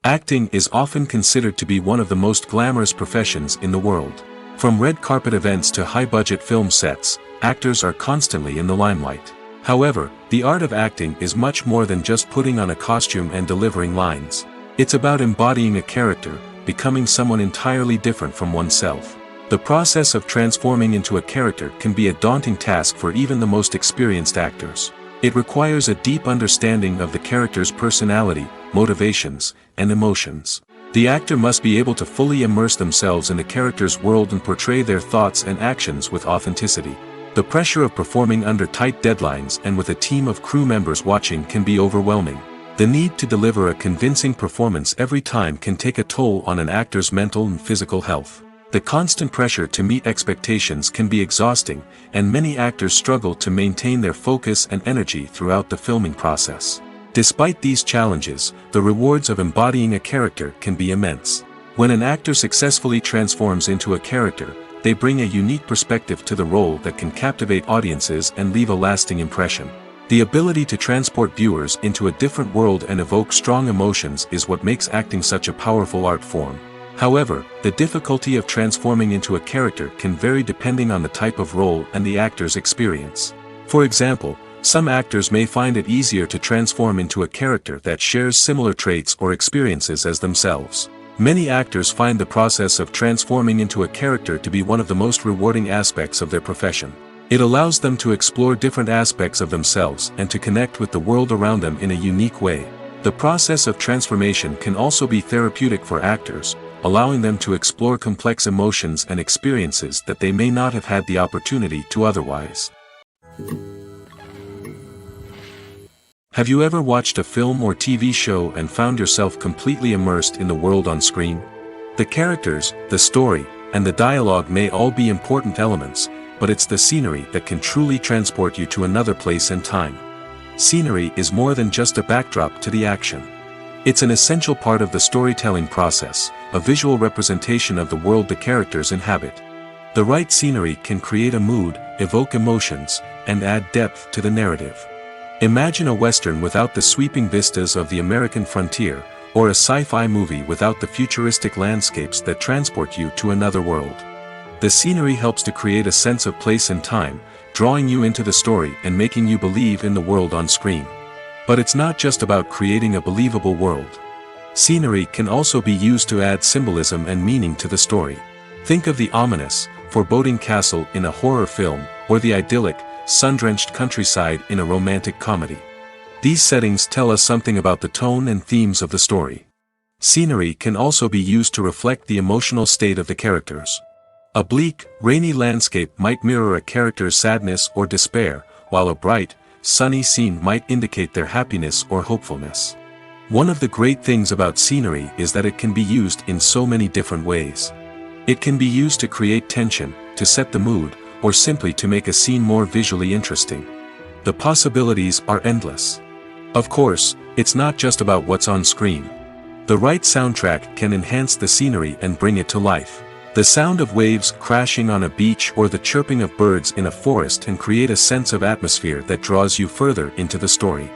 S1: Acting is often considered to be one of the most glamorous professions in the world. From red carpet events to high-budget film sets, actors are constantly in the limelight. However, the art of acting is much more than just putting on a costume and delivering lines. It's about embodying a character, becoming someone entirely different from oneself. The process of transforming into a character can be a daunting task for even the most experienced actors. It requires a deep understanding of the character's personality, motivations, and emotions. The actor must be able to fully immerse themselves in the character's world and portray their thoughts and actions with authenticity. The pressure of performing under tight deadlines and with a team of crew members watching can be overwhelming. The need to deliver a convincing performance every time can take a toll on an actor's mental and physical health. The constant pressure to meet expectations can be exhausting, and many actors struggle to maintain their focus and energy throughout the filming process. Despite these challenges, the rewards of embodying a character can be immense. When an actor successfully transforms into a character, they bring a unique perspective to the role that can captivate audiences and leave a lasting impression. The ability to transport viewers into a different world and evoke strong emotions is what makes acting such a powerful art form. However, the difficulty of transforming into a character can vary depending on the type of role and the actor's experience. For example, some actors may find it easier to transform into a character that shares similar traits or experiences as themselves. Many actors find the process of transforming into a character to be one of the most rewarding aspects of their profession. It allows them to explore different aspects of themselves and to connect with the world around them in a unique way. The process of transformation can also be therapeutic for actors, allowing them to explore complex emotions and experiences that they may not have had the opportunity to otherwise. Have you ever watched a film or TV show and found yourself completely immersed in the world on screen? The characters, the story, and the dialogue may all be important elements, but it's the scenery that can truly transport you to another place and time. Scenery is more than just a backdrop to the action. It's an essential part of the storytelling process, a visual representation of the world the characters inhabit. The right scenery can create a mood, evoke emotions, and add depth to the narrative. Imagine a Western without the sweeping vistas of the American frontier, or a sci-fi movie without the futuristic landscapes that transport you to another world. The scenery helps to create a sense of place and time, drawing you into the story and making you believe in the world on screen. But it's not just about creating a believable world. Scenery can also be used to add symbolism and meaning to the story. Think of the ominous, foreboding castle in a horror film, or the idyllic, sun-drenched countryside in a romantic comedy. These settings tell us something about the tone and themes of the story. Scenery can also be used to reflect the emotional state of the characters. A bleak, rainy landscape might mirror a character's sadness or despair, while a bright, sunny scene might indicate their happiness or hopefulness. One of the great things about scenery is that it can be used in so many different ways. It can be used to create tension, to set the mood, or simply to make a scene more visually interesting. The possibilities are endless. Of course, it's not just about what's on screen. The right soundtrack can enhance the scenery and bring it to life. The sound of waves crashing on a beach or the chirping of birds in a forest can create a sense of atmosphere that draws you further into the story.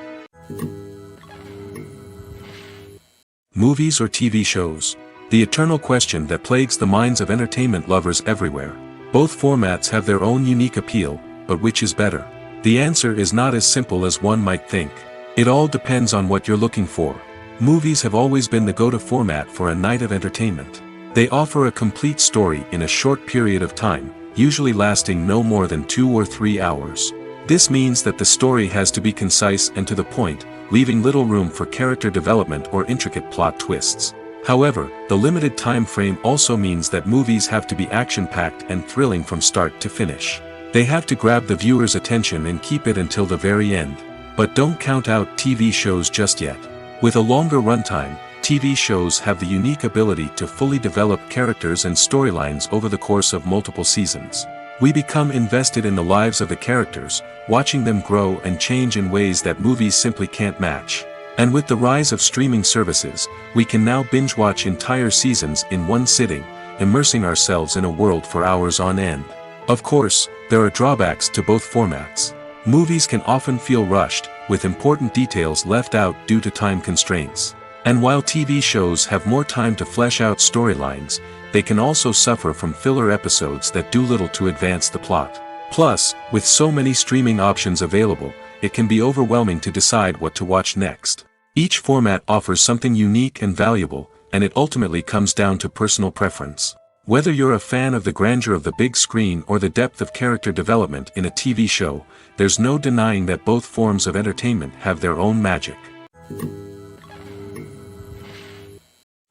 S1: Movies or TV shows? The eternal question that plagues the minds of entertainment lovers everywhere. Both formats have their own unique appeal, but which is better? The answer is not as simple as one might think. It all depends on what you're looking for. Movies have always been the go-to format for a night of entertainment. They offer a complete story in a short period of time, usually lasting no more than 2 or 3 hours. This means that the story has to be concise and to the point, leaving little room for character development or intricate plot twists. However, the limited time frame also means that movies have to be action-packed and thrilling from start to finish. They have to grab the viewer's attention and keep it until the very end. But don't count out TV shows just yet. With a longer runtime, TV shows have the unique ability to fully develop characters and storylines over the course of multiple seasons. We become invested in the lives of the characters, watching them grow and change in ways that movies simply can't match. And with the rise of streaming services, we can now binge-watch entire seasons in one sitting, immersing ourselves in a world for hours on end. Of course, there are drawbacks to both formats. Movies can often feel rushed, with important details left out due to time constraints. And while TV shows have more time to flesh out storylines, they can also suffer from filler episodes that do little to advance the plot. Plus, with so many streaming options available, it can be overwhelming to decide what to watch next. Each format offers something unique and valuable, and it ultimately comes down to personal preference. Whether you're a fan of the grandeur of the big screen or the depth of character development in a TV show, there's no denying that both forms of entertainment have their own magic.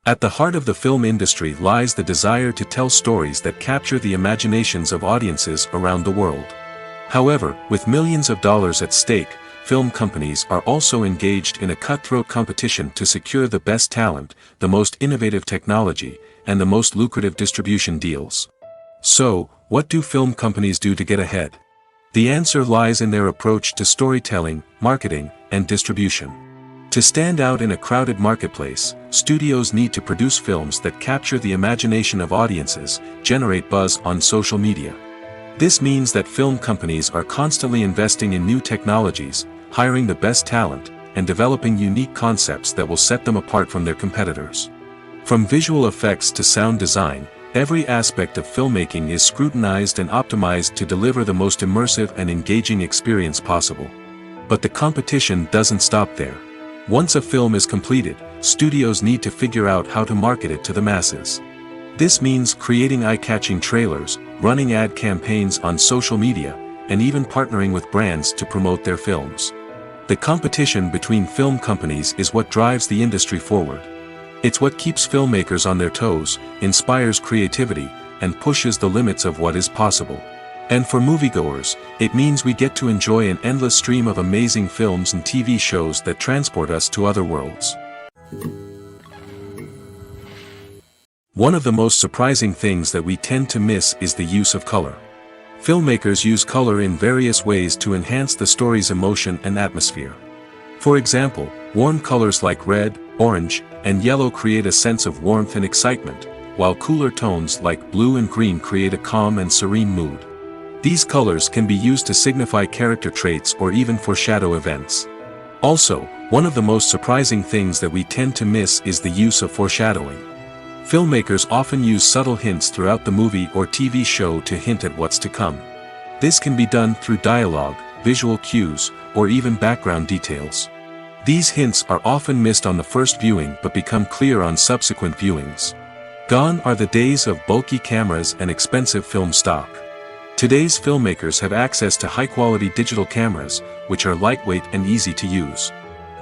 S1: At the heart of the film industry lies the desire to tell stories that capture the imaginations of audiences around the world. However, with millions of dollars at stake, film companies are also engaged in a cutthroat competition to secure the best talent, the most innovative technology, and the most lucrative distribution deals. So, what do film companies do to get ahead? The answer lies in their approach to storytelling, marketing, and distribution. To stand out in a crowded marketplace, studios need to produce films that capture the imagination of audiences, generate buzz on social media. This means that film companies are constantly investing in new technologies, hiring the best talent, and developing unique concepts that will set them apart from their competitors. From visual effects to sound design, every aspect of filmmaking is scrutinized and optimized to deliver the most immersive and engaging experience possible. But the competition doesn't stop there. Once a film is completed, studios need to figure out how to market it to the masses. This means creating eye-catching trailers, running ad campaigns on social media, and even partnering with brands to promote their films. The competition between film companies is what drives the industry forward. It's what keeps filmmakers on their toes, inspires creativity, and pushes the limits of what is possible. And for moviegoers, it means we get to enjoy an endless stream of amazing films and TV shows that transport us to other worlds. One of the most surprising things that we tend to miss is the use of color. Filmmakers use color in various ways to enhance the story's emotion and atmosphere. For example, warm colors like red, orange, and yellow create a sense of warmth and excitement, while cooler tones like blue and green create a calm and serene mood. These colors can be used to signify character traits or even foreshadow events. Also, one of the most surprising things that we tend to miss is the use of foreshadowing. Filmmakers often use subtle hints throughout the movie or TV show to hint at what's to come. This can be done through dialogue, visual cues, or even background details. These hints are often missed on the first viewing but become clear on subsequent viewings. Gone are the days of bulky cameras and expensive film stock. Today's filmmakers have access to high-quality digital cameras, which are lightweight and easy to use.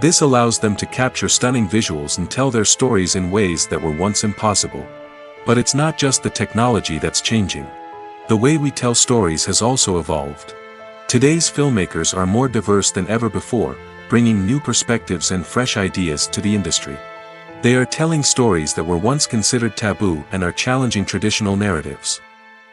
S1: This allows them to capture stunning visuals and tell their stories in ways that were once impossible. But it's not just the technology that's changing. The way we tell stories has also evolved. Today's filmmakers are more diverse than ever before, bringing new perspectives and fresh ideas to the industry. They are telling stories that were once considered taboo and are challenging traditional narratives.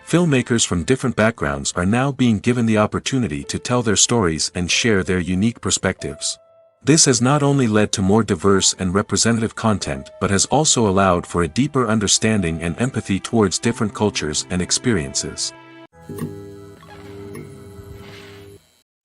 S1: Filmmakers from different backgrounds are now being given the opportunity to tell their stories and share their unique perspectives. This has not only led to more diverse and representative content but has also allowed for a deeper understanding and empathy towards different cultures and experiences.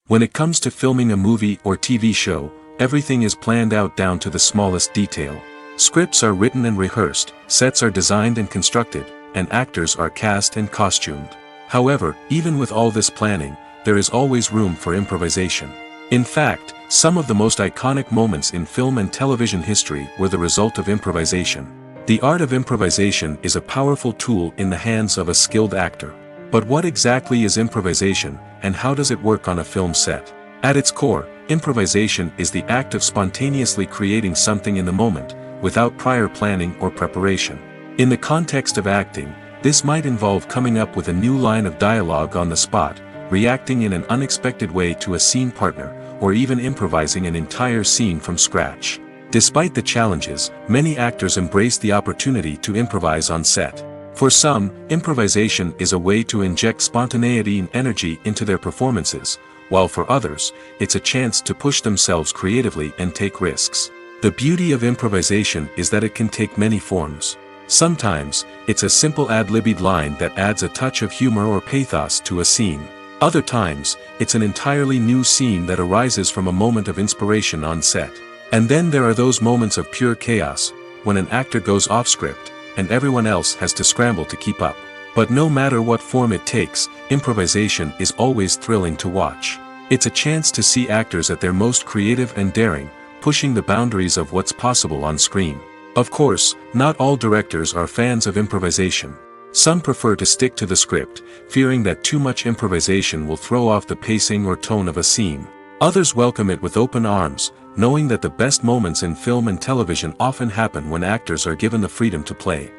S1: When it comes to filming a movie or TV show, everything is planned out down to the smallest detail. Scripts are written and rehearsed, sets are designed and constructed, and actors are cast and costumed. However, even with all this planning, there is always room for improvisation. In fact, some of the most iconic moments in film and television history were the result of improvisation. The art of improvisation is a powerful tool in the hands of a skilled actor. But what exactly is improvisation, and how does it work on a film set? At its core, improvisation is the act of spontaneously creating something in the moment, without prior planning or preparation. In the context of acting, this might involve coming up with a new line of dialogue on the spot, reacting in an unexpected way to a scene partner, or even improvising an entire scene from scratch. Despite the challenges, many actors embrace the opportunity to improvise on set. For some, improvisation is a way to inject spontaneity and energy into their performances, while for others, it's a chance to push themselves creatively and take risks. The beauty of improvisation is that it can take many forms. Sometimes, it's a simple ad-libbed line that adds a touch of humor or pathos to a scene. Other times, it's an entirely new scene that arises from a moment of inspiration on set. And then there are those moments of pure chaos, when an actor goes off script, and everyone else has to scramble to keep up. But no matter what form it takes, improvisation is always thrilling to watch. It's a chance to see actors at their most creative and daring, pushing the boundaries of what's possible on screen. Of course, not all directors are fans of improvisation. Some prefer to stick to the script, fearing that too much improvisation will throw off the pacing or tone of a scene. Others welcome it with open arms, knowing that the best moments in film and television often happen when actors are given the freedom to play.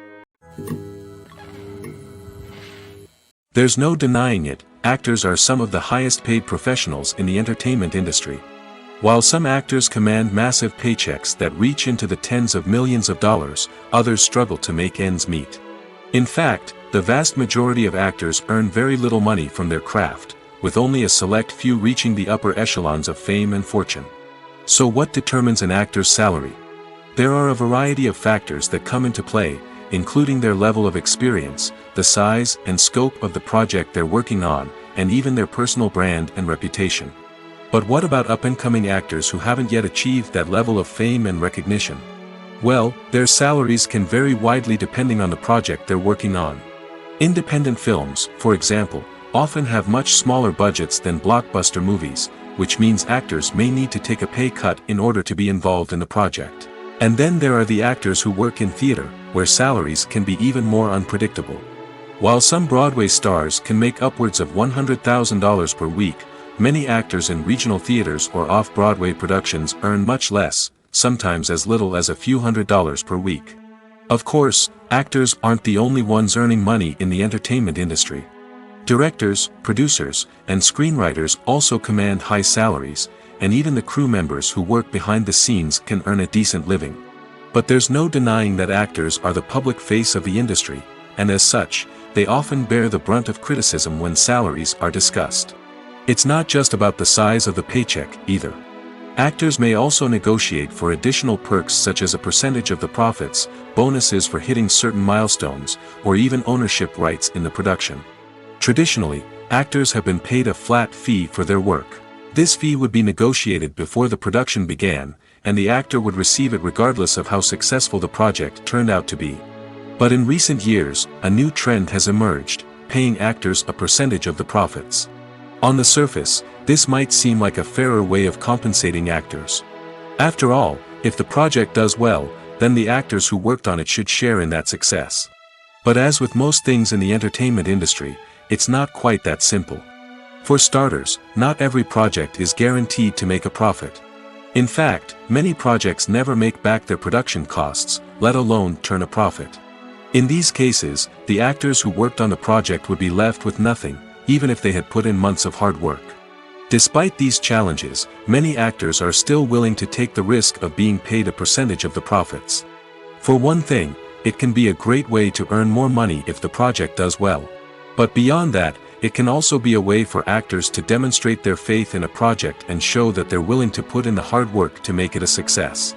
S1: There's no denying it, actors are some of the highest paid professionals in the entertainment industry. While some actors command massive paychecks that reach into the tens of millions of dollars, others struggle to make ends meet. In fact, the vast majority of actors earn very little money from their craft, with only a select few reaching the upper echelons of fame and fortune. So what determines an actor's salary? There are a variety of factors that come into play, including their level of experience, the size and scope of the project they're working on, and even their personal brand and reputation. But what about up-and-coming actors who haven't yet achieved that level of fame and recognition? Well, their salaries can vary widely depending on the project they're working on. Independent films, for example, often have much smaller budgets than blockbuster movies, which means actors may need to take a pay cut in order to be involved in the project. And then there are the actors who work in theater, where salaries can be even more unpredictable. While some Broadway stars can make upwards of $100,000 per week, many actors in regional theaters or off-Broadway productions earn much less, sometimes as little as a few $100s per week. Of course, actors aren't the only ones earning money in the entertainment industry. Directors, producers, and screenwriters also command high salaries, and even the crew members who work behind the scenes can earn a decent living. But there's no denying that actors are the public face of the industry, and as such, they often bear the brunt of criticism when salaries are discussed. It's not just about the size of the paycheck, either. Actors may also negotiate for additional perks such as a percentage of the profits, bonuses for hitting certain milestones, or even ownership rights in the production. Traditionally, actors have been paid a flat fee for their work. This fee would be negotiated before the production began, and the actor would receive it regardless of how successful the project turned out to be. But in recent years, a new trend has emerged, paying actors a percentage of the profits. On the surface, this might seem like a fairer way of compensating actors. After all, if the project does well, then the actors who worked on it should share in that success. But as with most things in the entertainment industry, it's not quite that simple. For starters, not every project is guaranteed to make a profit. In fact, many projects never make back their production costs, let alone turn a profit. In these cases, the actors who worked on the project would be left with nothing, even if they had put in months of hard work. Despite these challenges, many actors are still willing to take the risk of being paid a percentage of the profits. For one thing, it can be a great way to earn more money if the project does well. But beyond that, it can also be a way for actors to demonstrate their faith in a project and show that they're willing to put in the hard work to make it a success.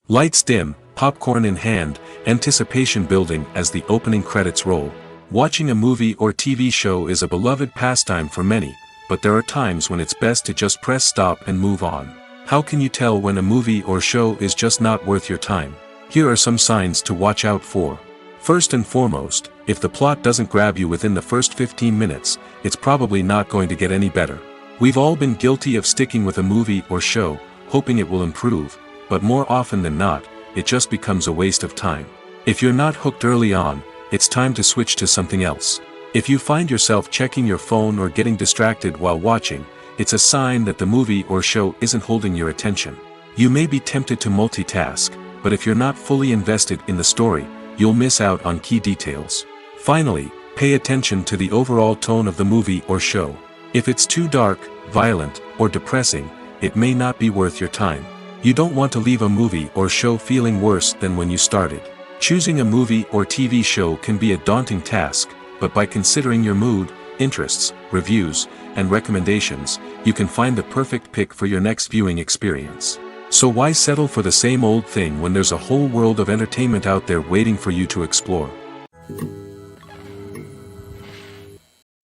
S1: Lights dim, popcorn in hand, anticipation building as the opening credits roll. Watching a movie or TV show is a beloved pastime for many, but there are times when it's best to just press stop and move on. How can you tell when a movie or show is just not worth your time? Here are some signs to watch out for. First and foremost, if the plot doesn't grab you within the first 15 minutes, it's probably not going to get any better. We've all been guilty of sticking with a movie or show, hoping it will improve, but more often than not, it just becomes a waste of time. If you're not hooked early on, it's time to switch to something else. If you find yourself checking your phone or getting distracted while watching, it's a sign that the movie or show isn't holding your attention. You may be tempted to multitask, but if you're not fully invested in the story, you'll miss out on key details. Finally, pay attention to the overall tone of the movie or show. If it's too dark, violent, or depressing, it may not be worth your time. You don't want to leave a movie or show feeling worse than when you started. Choosing a movie or TV show can be a daunting task, but by considering your mood, interests, reviews, and recommendations, you can find the perfect pick for your next viewing experience. So why settle for the same old thing when there's a whole world of entertainment out there waiting for you to explore?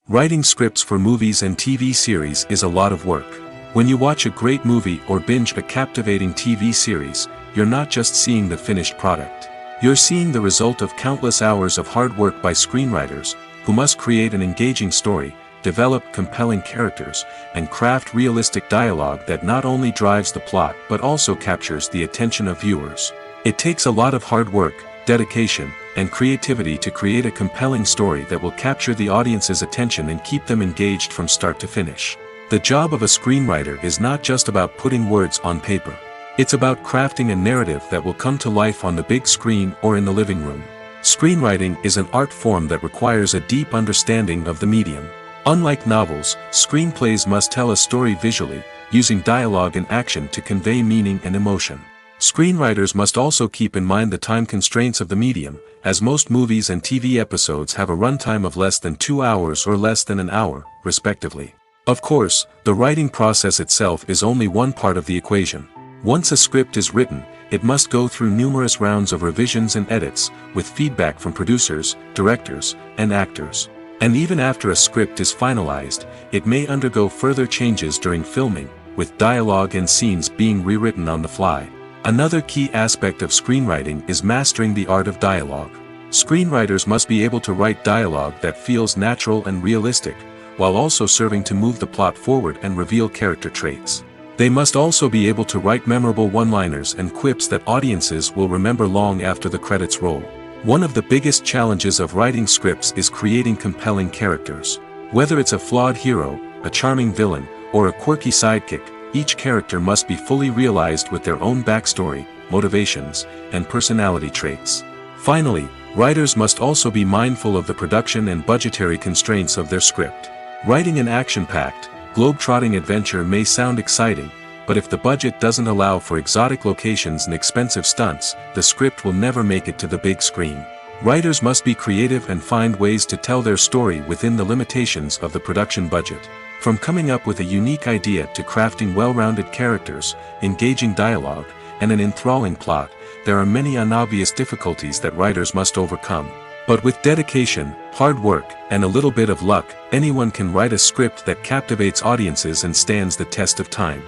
S1: Writing scripts for movies and TV series is a lot of work. When you watch a great movie or binge a captivating TV series, you're not just seeing the finished product. You're seeing the result of countless hours of hard work by screenwriters, who must create an engaging story, develop compelling characters, and craft realistic dialogue that not only drives the plot but also captures the attention of viewers. It takes a lot of hard work, dedication, and creativity to create a compelling story that will capture the audience's attention and keep them engaged from start to finish. The job of a screenwriter is not just about putting words on paper. It's about crafting a narrative that will come to life on the big screen or in the living room. Screenwriting is an art form that requires a deep understanding of the medium. Unlike novels, screenplays must tell a story visually, using dialogue and action to convey meaning and emotion. Screenwriters must also keep in mind the time constraints of the medium, as most movies and TV episodes have a runtime of less than 2 hours or less than an hour, respectively. Of course, the writing process itself is only one part of the equation. Once a script is written, it must go through numerous rounds of revisions and edits, with feedback from producers, directors, and actors. And even after a script is finalized, it may undergo further changes during filming, with dialogue and scenes being rewritten on the fly. Another key aspect of screenwriting is mastering the art of dialogue. Screenwriters must be able to write dialogue that feels natural and realistic, while also serving to move the plot forward and reveal character traits. They must also be able to write memorable one-liners and quips that audiences will remember long after the credits roll. One of the biggest challenges of writing scripts is creating compelling characters. Whether it's a flawed hero, a charming villain, or a quirky sidekick, each character must be fully realized with their own backstory, motivations, and personality traits. Finally, writers must also be mindful of the production and budgetary constraints of their script. Writing an action-packed, globe-trotting adventure may sound exciting, but if the budget doesn't allow for exotic locations and expensive stunts, the script will never make it to the big screen. Writers must be creative and find ways to tell their story within the limitations of the production budget. From coming up with a unique idea to crafting well-rounded characters, engaging dialogue, and an enthralling plot, there are many unobvious difficulties that writers must overcome. But with dedication, hard work, and a little bit of luck, anyone can write a script that captivates audiences and stands the test of time.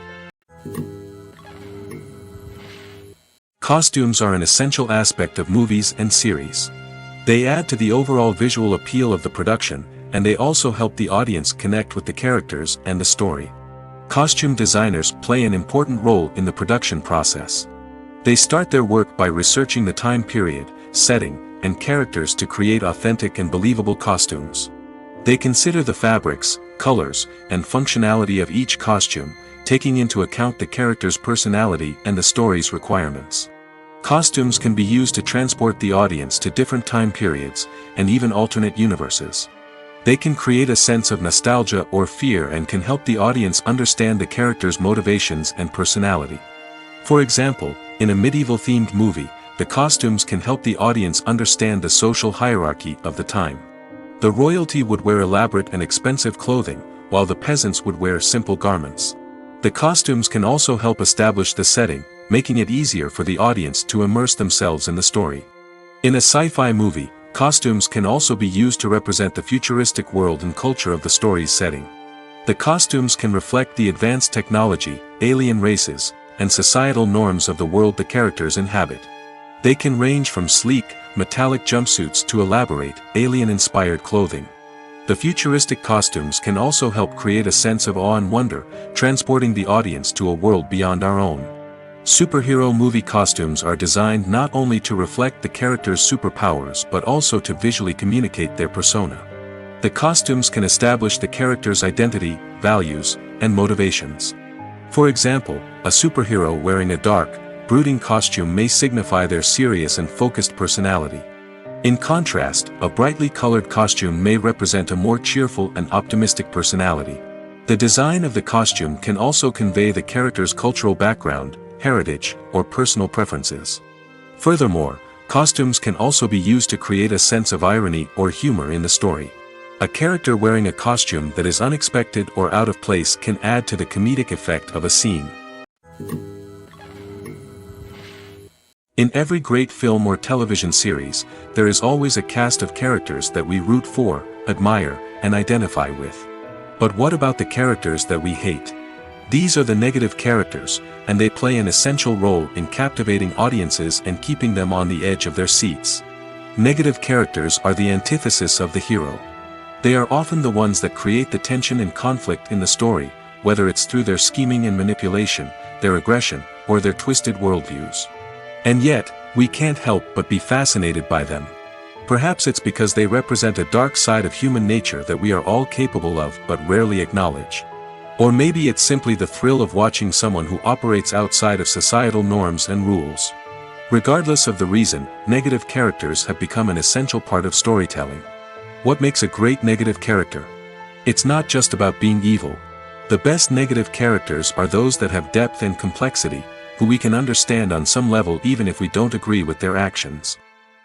S1: Costumes are an essential aspect of movies and series. They add to the overall visual appeal of the production, and they also help the audience connect with the characters and the story. Costume designers play an important role in the production process. They start their work by researching the time period, setting, and characters to create authentic and believable costumes. They consider the fabrics, colors, and functionality of each costume, taking into account the character's personality and the story's requirements. Costumes can be used to transport the audience to different time periods, and even alternate universes. They can create a sense of nostalgia or fear and can help the audience understand the character's motivations and personality. For example, in a medieval-themed movie, the costumes can help the audience understand the social hierarchy of the time. The royalty would wear elaborate and expensive clothing, while the peasants would wear simple garments. The costumes can also help establish the setting, making it easier for the audience to immerse themselves in the story. In a sci-fi movie, costumes can also be used to represent the futuristic world and culture of the story's setting. The costumes can reflect the advanced technology, alien races, and societal norms of the world the characters inhabit. They can range from sleek, metallic jumpsuits to elaborate, alien-inspired clothing. The futuristic costumes can also help create a sense of awe and wonder, transporting the audience to a world beyond our own. Superhero movie costumes are designed not only to reflect the character's superpowers but also to visually communicate their persona. The costumes can establish the character's identity, values, and motivations. For example, a superhero wearing a dark, brooding costume may signify their serious and focused personality. In contrast, a brightly colored costume may represent a more cheerful and optimistic personality. The design of the costume can also convey the character's cultural background, heritage, or personal preferences. Furthermore, costumes can also be used to create a sense of irony or humor in the story. A character wearing a costume that is unexpected or out of place can add to the comedic effect of a scene. In every great film or television series, there is always a cast of characters that we root for, admire, and identify with. But what about the characters that we hate? These are the negative characters, and they play an essential role in captivating audiences and keeping them on the edge of their seats. Negative characters are the antithesis of the hero. They are often the ones that create the tension and conflict in the story, whether it's through their scheming and manipulation, their aggression, or their twisted worldviews. And yet, we can't help but be fascinated by them. Perhaps it's because they represent a dark side of human nature that we are all capable of but rarely acknowledge. Or maybe it's simply the thrill of watching someone who operates outside of societal norms and rules. Regardless of the reason, negative characters have become an essential part of storytelling. What makes a great negative character? It's not just about being evil. The best negative characters are those that have depth and complexity, who we can understand on some level even if we don't agree with their actions.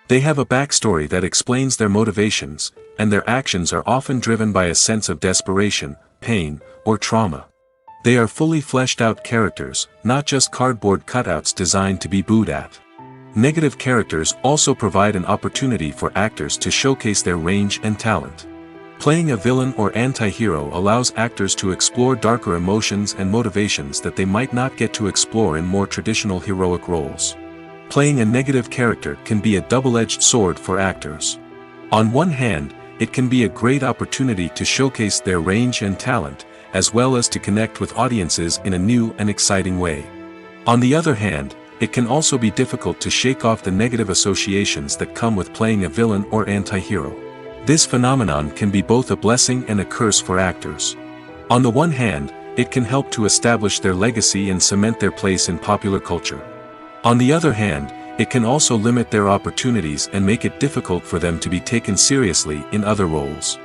S1: They have a backstory that explains their motivations, and their actions are often driven by a sense of desperation, pain, or trauma. They are fully fleshed out characters, not just cardboard cutouts designed to be booed at. Negative characters also provide an opportunity for actors to showcase their range and talent. Playing a villain or anti-hero allows actors to explore darker emotions and motivations that they might not get to explore in more traditional heroic roles. Playing a negative character can be a double-edged sword for actors. On one hand, it can be a great opportunity to showcase their range and talent, as well as to connect with audiences in a new and exciting way. On the other hand, it can also be difficult to shake off the negative associations that come with playing a villain or anti-hero. This phenomenon can be both a blessing and a curse for actors. On the one hand, it can help to establish their legacy and cement their place in popular culture. On the other hand, it can also limit their opportunities and make it difficult for them to be taken seriously in other roles.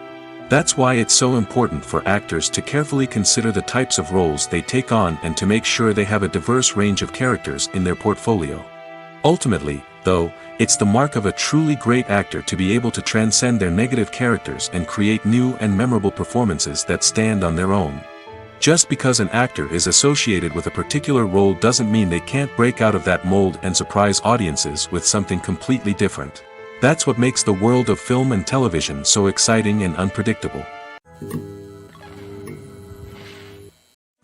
S1: That's why it's so important for actors to carefully consider the types of roles they take on and to make sure they have a diverse range of characters in their portfolio. Ultimately, though, it's the mark of a truly great actor to be able to transcend their negative characters and create new and memorable performances that stand on their own. Just because an actor is associated with a particular role doesn't mean they can't break out of that mold and surprise audiences with something completely different. That's what makes the world of film and television so exciting and unpredictable.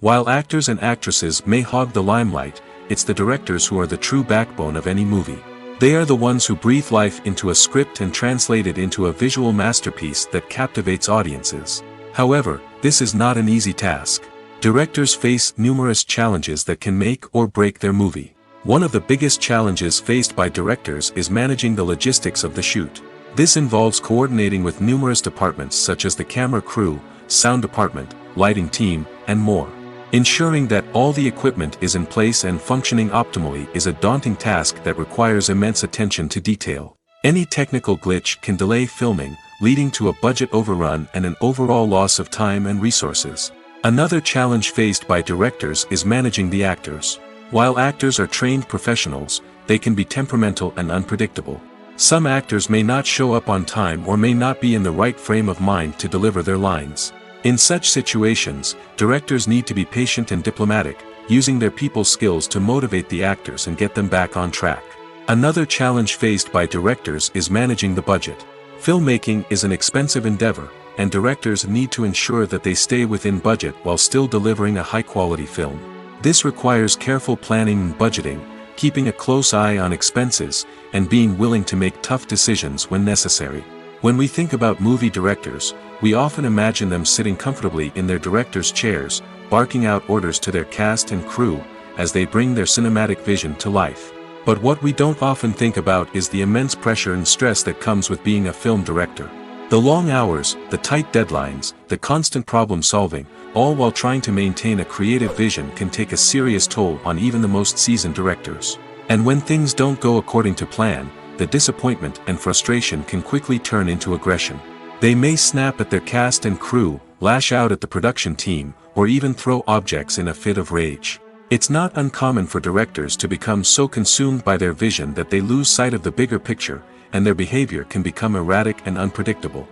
S1: While actors and actresses may hog the limelight, it's the directors who are the true backbone of any movie. They are the ones who breathe life into a script and translate it into a visual masterpiece that captivates audiences. However, this is not an easy task. Directors face numerous challenges that can make or break their movie. One of the biggest challenges faced by directors is managing the logistics of the shoot. This involves coordinating with numerous departments such as the camera crew, sound department, lighting team, and more. Ensuring that all the equipment is in place and functioning optimally is a daunting task that requires immense attention to detail. Any technical glitch can delay filming, leading to a budget overrun and an overall loss of time and resources. Another challenge faced by directors is managing the actors. While actors are trained professionals, they can be temperamental and unpredictable. Some actors may not show up on time or may not be in the right frame of mind to deliver their lines. In such situations, directors need to be patient and diplomatic, using their people skills to motivate the actors and get them back on track. Another challenge faced by directors is managing the budget. Filmmaking is an expensive endeavor, and directors need to ensure that they stay within budget while still delivering a high-quality film. This requires careful planning and budgeting, keeping a close eye on expenses, and being willing to make tough decisions when necessary. When we think about movie directors, we often imagine them sitting comfortably in their director's chairs, barking out orders to their cast and crew, as they bring their cinematic vision to life. But what we don't often think about is the immense pressure and stress that comes with being a film director. The long hours, the tight deadlines, the constant problem solving, all while trying to maintain a creative vision can take a serious toll on even the most seasoned directors. And when things don't go according to plan, the disappointment and frustration can quickly turn into aggression. They may snap at their cast and crew, lash out at the production team, or even throw objects in a fit of rage. It's not uncommon for directors to become so consumed by their vision that they lose sight of the bigger picture, and their behavior can become erratic and unpredictable.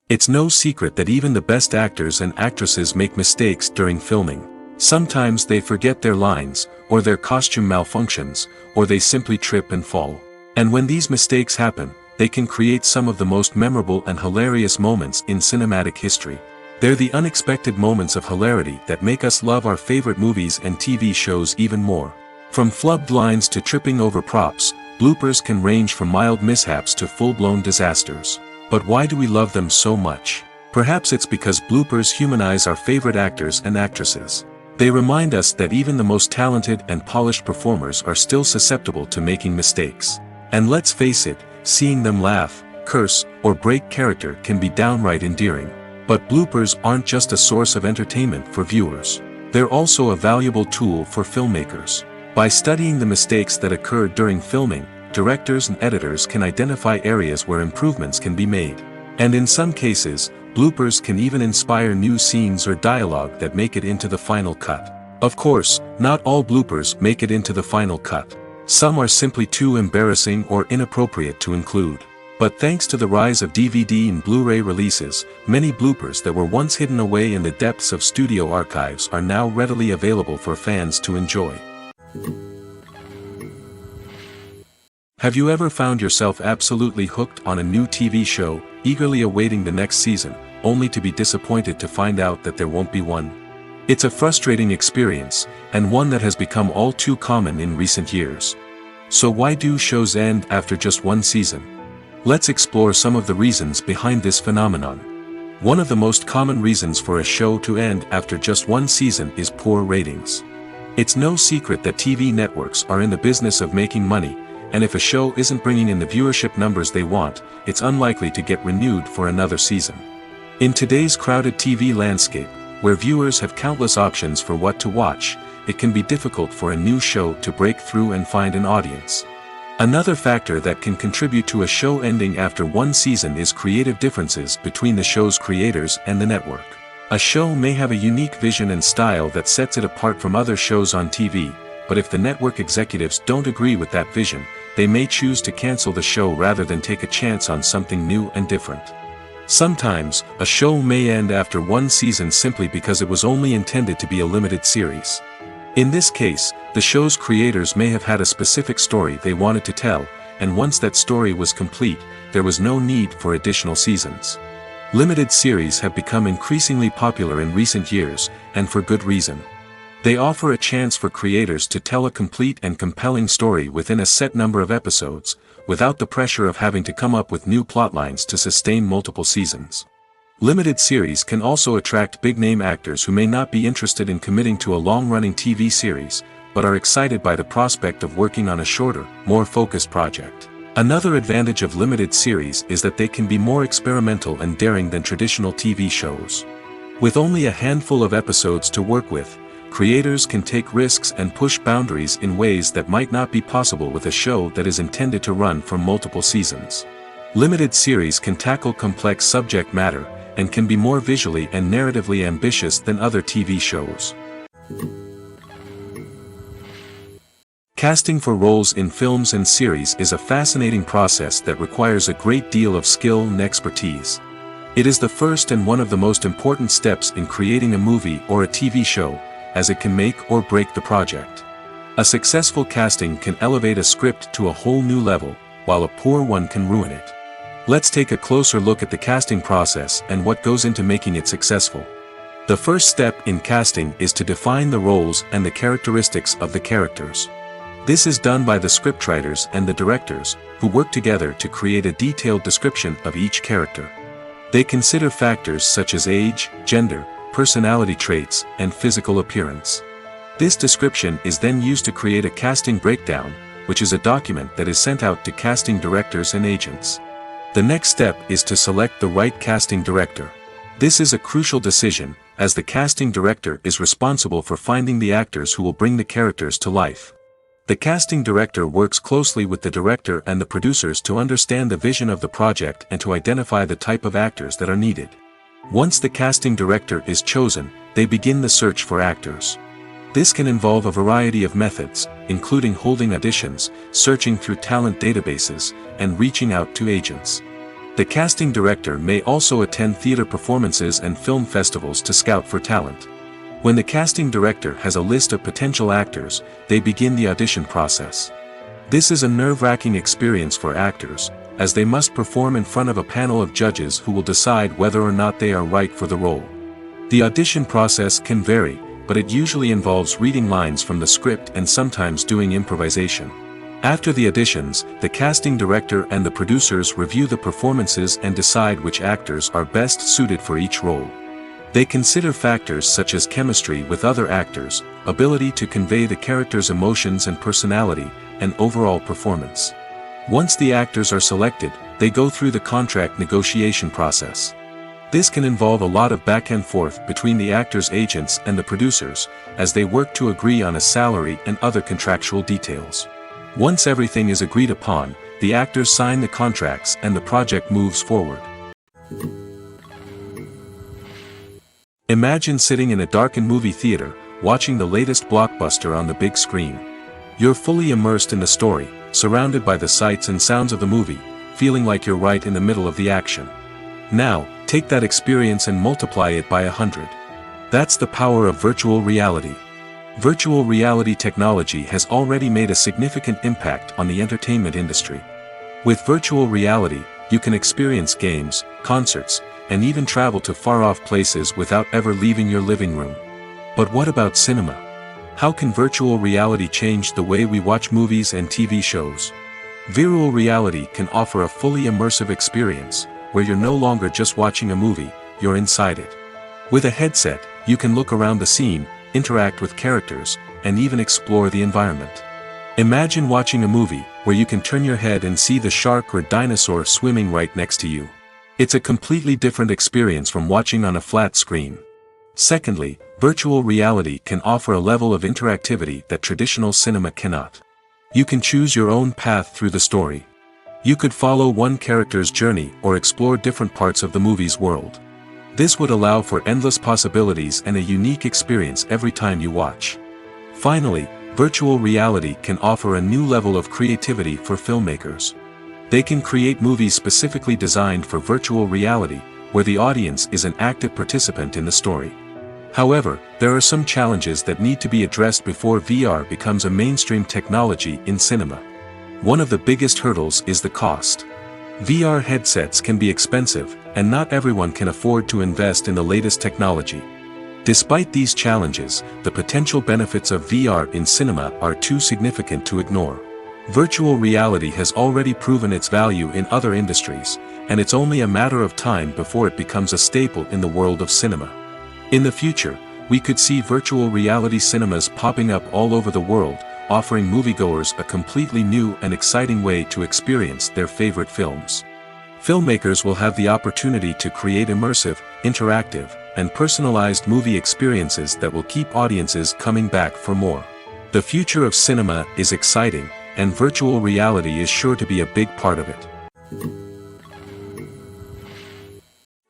S1: It's no secret that even the best actors and actresses make mistakes during filming. Sometimes they forget their lines, or their costume malfunctions, or they simply trip and fall. And when these mistakes happen, they can create some of the most memorable and hilarious moments in cinematic history. They're the unexpected moments of hilarity that make us love our favorite movies and TV shows even more. From flubbed lines to tripping over props, bloopers can range from mild mishaps to full-blown disasters. But why do we love them so much? Perhaps it's because bloopers humanize our favorite actors and actresses. They remind us that even the most talented and polished performers are still susceptible to making mistakes. And let's face it, seeing them laugh, curse, or break character can be downright endearing. But bloopers aren't just a source of entertainment for viewers. They're also a valuable tool for filmmakers. By studying the mistakes that occurred during filming, directors and editors can identify areas where improvements can be made. And in some cases, bloopers can even inspire new scenes or dialogue that make it into the final cut. Of course, not all bloopers make it into the final cut. Some are simply too embarrassing or inappropriate to include. But thanks to the rise of DVD and Blu-ray releases, many bloopers that were once hidden away in the depths of studio archives are now readily available for fans to enjoy. Have you ever found yourself absolutely hooked on a new TV show, eagerly awaiting the next season, only to be disappointed to find out that there won't be one? It's a frustrating experience, and one that has become all too common in recent years. So why do shows end after just one season? Let's explore some of the reasons behind this phenomenon. One of the most common reasons for a show to end after just one season is poor ratings. It's no secret that TV networks are in the business of making money, and if a show isn't bringing in the viewership numbers they want, it's unlikely to get renewed for another season. In today's crowded TV landscape, where viewers have countless options for what to watch, it can be difficult for a new show to break through and find an audience. Another factor that can contribute to a show ending after one season is creative differences between the show's creators and the network. A show may have a unique vision and style that sets it apart from other shows on TV, but if the network executives don't agree with that vision, they may choose to cancel the show rather than take a chance on something new and different. Sometimes, a show may end after one season simply because it was only intended to be a limited series. In this case, the show's creators may have had a specific story they wanted to tell, and once that story was complete, there was no need for additional seasons. Limited series have become increasingly popular in recent years, and for good reason. They offer a chance for creators to tell a complete and compelling story within a set number of episodes, without the pressure of having to come up with new plotlines to sustain multiple seasons. Limited series can also attract big-name actors who may not be interested in committing to a long-running TV series, but are excited by the prospect of working on a shorter, more focused project. Another advantage of limited series is that they can be more experimental and daring than traditional TV shows. With only a handful of episodes to work with, creators can take risks and push boundaries in ways that might not be possible with a show that is intended to run for multiple seasons. Limited series can tackle complex subject matter, and can be more visually and narratively ambitious than other TV shows. Casting for roles in films and series is a fascinating process that requires a great deal of skill and expertise. It is the first and one of the most important steps in creating a movie or a TV show, as it can make or break the project. A successful casting can elevate a script to a whole new level, while a poor one can ruin it. Let's take a closer look at the casting process and what goes into making it successful. The first step in casting is to define the roles and the characteristics of the characters. This is done by the scriptwriters and the directors, who work together to create a detailed description of each character. They consider factors such as age, gender, personality traits, and physical appearance. This description is then used to create a casting breakdown, which is a document that is sent out to casting directors and agents. The next step is to select the right casting director. This is a crucial decision, as the casting director is responsible for finding the actors who will bring the characters to life. The casting director works closely with the director and the producers to understand the vision of the project and to identify the type of actors that are needed. Once the casting director is chosen, they begin the search for actors. This can involve a variety of methods, including holding auditions, searching through talent databases, and reaching out to agents. The casting director may also attend theater performances and film festivals to scout for talent. When the casting director has a list of potential actors, they begin the audition process. This is a nerve-wracking experience for actors, as they must perform in front of a panel of judges who will decide whether or not they are right for the role. The audition process can vary, but it usually involves reading lines from the script and sometimes doing improvisation. After the auditions, the casting director and the producers review the performances and decide which actors are best suited for each role. They consider factors such as chemistry with other actors, ability to convey the character's emotions and personality, and overall performance. Once the actors are selected, they go through the contract negotiation process. This can involve a lot of back and forth between the actors' agents and the producers, as they work to agree on a salary and other contractual details. Once everything is agreed upon, the actors sign the contracts and the project moves forward. Imagine sitting in a darkened movie theater, watching the latest blockbuster on the big screen. You're fully immersed in the story, surrounded by the sights and sounds of the movie, feeling like you're right in the middle of the action. Now, take that experience and multiply it by 100. That's the power of virtual reality. Virtual reality technology has already made a significant impact on the entertainment industry. With virtual reality, you can experience games, concerts, and even travel to far-off places without ever leaving your living room. But what about cinema? How can virtual reality change the way we watch movies and TV shows? Virtual reality can offer a fully immersive experience, where you're no longer just watching a movie, you're inside it. With a headset, you can look around the scene, interact with characters, and even explore the environment. Imagine watching a movie where you can turn your head and see the shark or dinosaur swimming right next to you. It's a completely different experience from watching on a flat screen. Secondly, virtual reality can offer a level of interactivity that traditional cinema cannot. You can choose your own path through the story. You could follow one character's journey or explore different parts of the movie's world. This would allow for endless possibilities and a unique experience every time you watch. Finally, virtual reality can offer a new level of creativity for filmmakers. They can create movies specifically designed for virtual reality, where the audience is an active participant in the story. However, there are some challenges that need to be addressed before VR becomes a mainstream technology in cinema. One of the biggest hurdles is the cost. VR headsets can be expensive, and not everyone can afford to invest in the latest technology. Despite these challenges, the potential benefits of VR in cinema are too significant to ignore. Virtual reality has already proven its value in other industries, and it's only a matter of time before it becomes a staple in the world of cinema. In the future, we could see virtual reality cinemas popping up all over the world, offering moviegoers a completely new and exciting way to experience their favorite films. Filmmakers will have the opportunity to create immersive, interactive, and personalized movie experiences that will keep audiences coming back for more. The future of cinema is exciting, and virtual reality is sure to be a big part of it.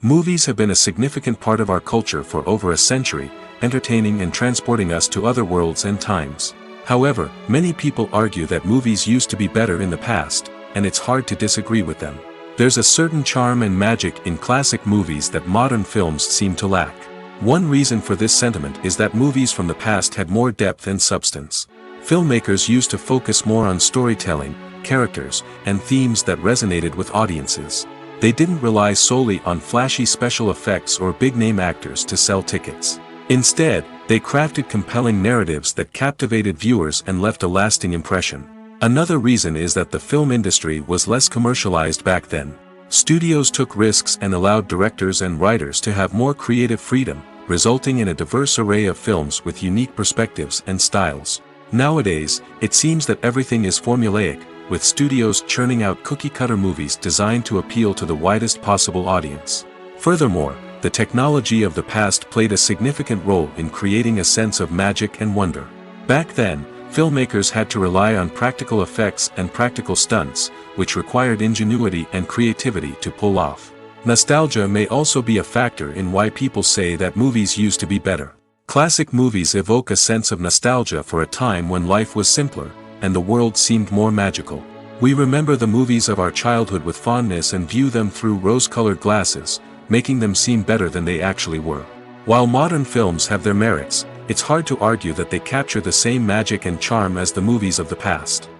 S1: Movies have been a significant part of our culture for over a century, entertaining and transporting us to other worlds and times. However, many people argue that movies used to be better in the past, and it's hard to disagree with them. There's a certain charm and magic in classic movies that modern films seem to lack. One reason for this sentiment is that movies from the past had more depth and substance. Filmmakers used to focus more on storytelling, characters, and themes that resonated with audiences. They didn't rely solely on flashy special effects or big-name actors to sell tickets. Instead, they crafted compelling narratives that captivated viewers and left a lasting impression. Another reason is that the film industry was less commercialized back then. Studios took risks and allowed directors and writers to have more creative freedom, resulting in a diverse array of films with unique perspectives and styles. Nowadays, it seems that everything is formulaic, with studios churning out cookie-cutter movies designed to appeal to the widest possible audience. Furthermore, the technology of the past played a significant role in creating a sense of magic and wonder. Back then, filmmakers had to rely on practical effects and practical stunts, which required ingenuity and creativity to pull off. Nostalgia may also be a factor in why people say that movies used to be better. Classic movies evoke a sense of nostalgia for a time when life was simpler, and the world seemed more magical. We remember the movies of our childhood with fondness and view them through rose-colored glasses, making them seem better than they actually were. While modern films have their merits, it's hard to argue that they capture the same magic and charm as the movies of the past.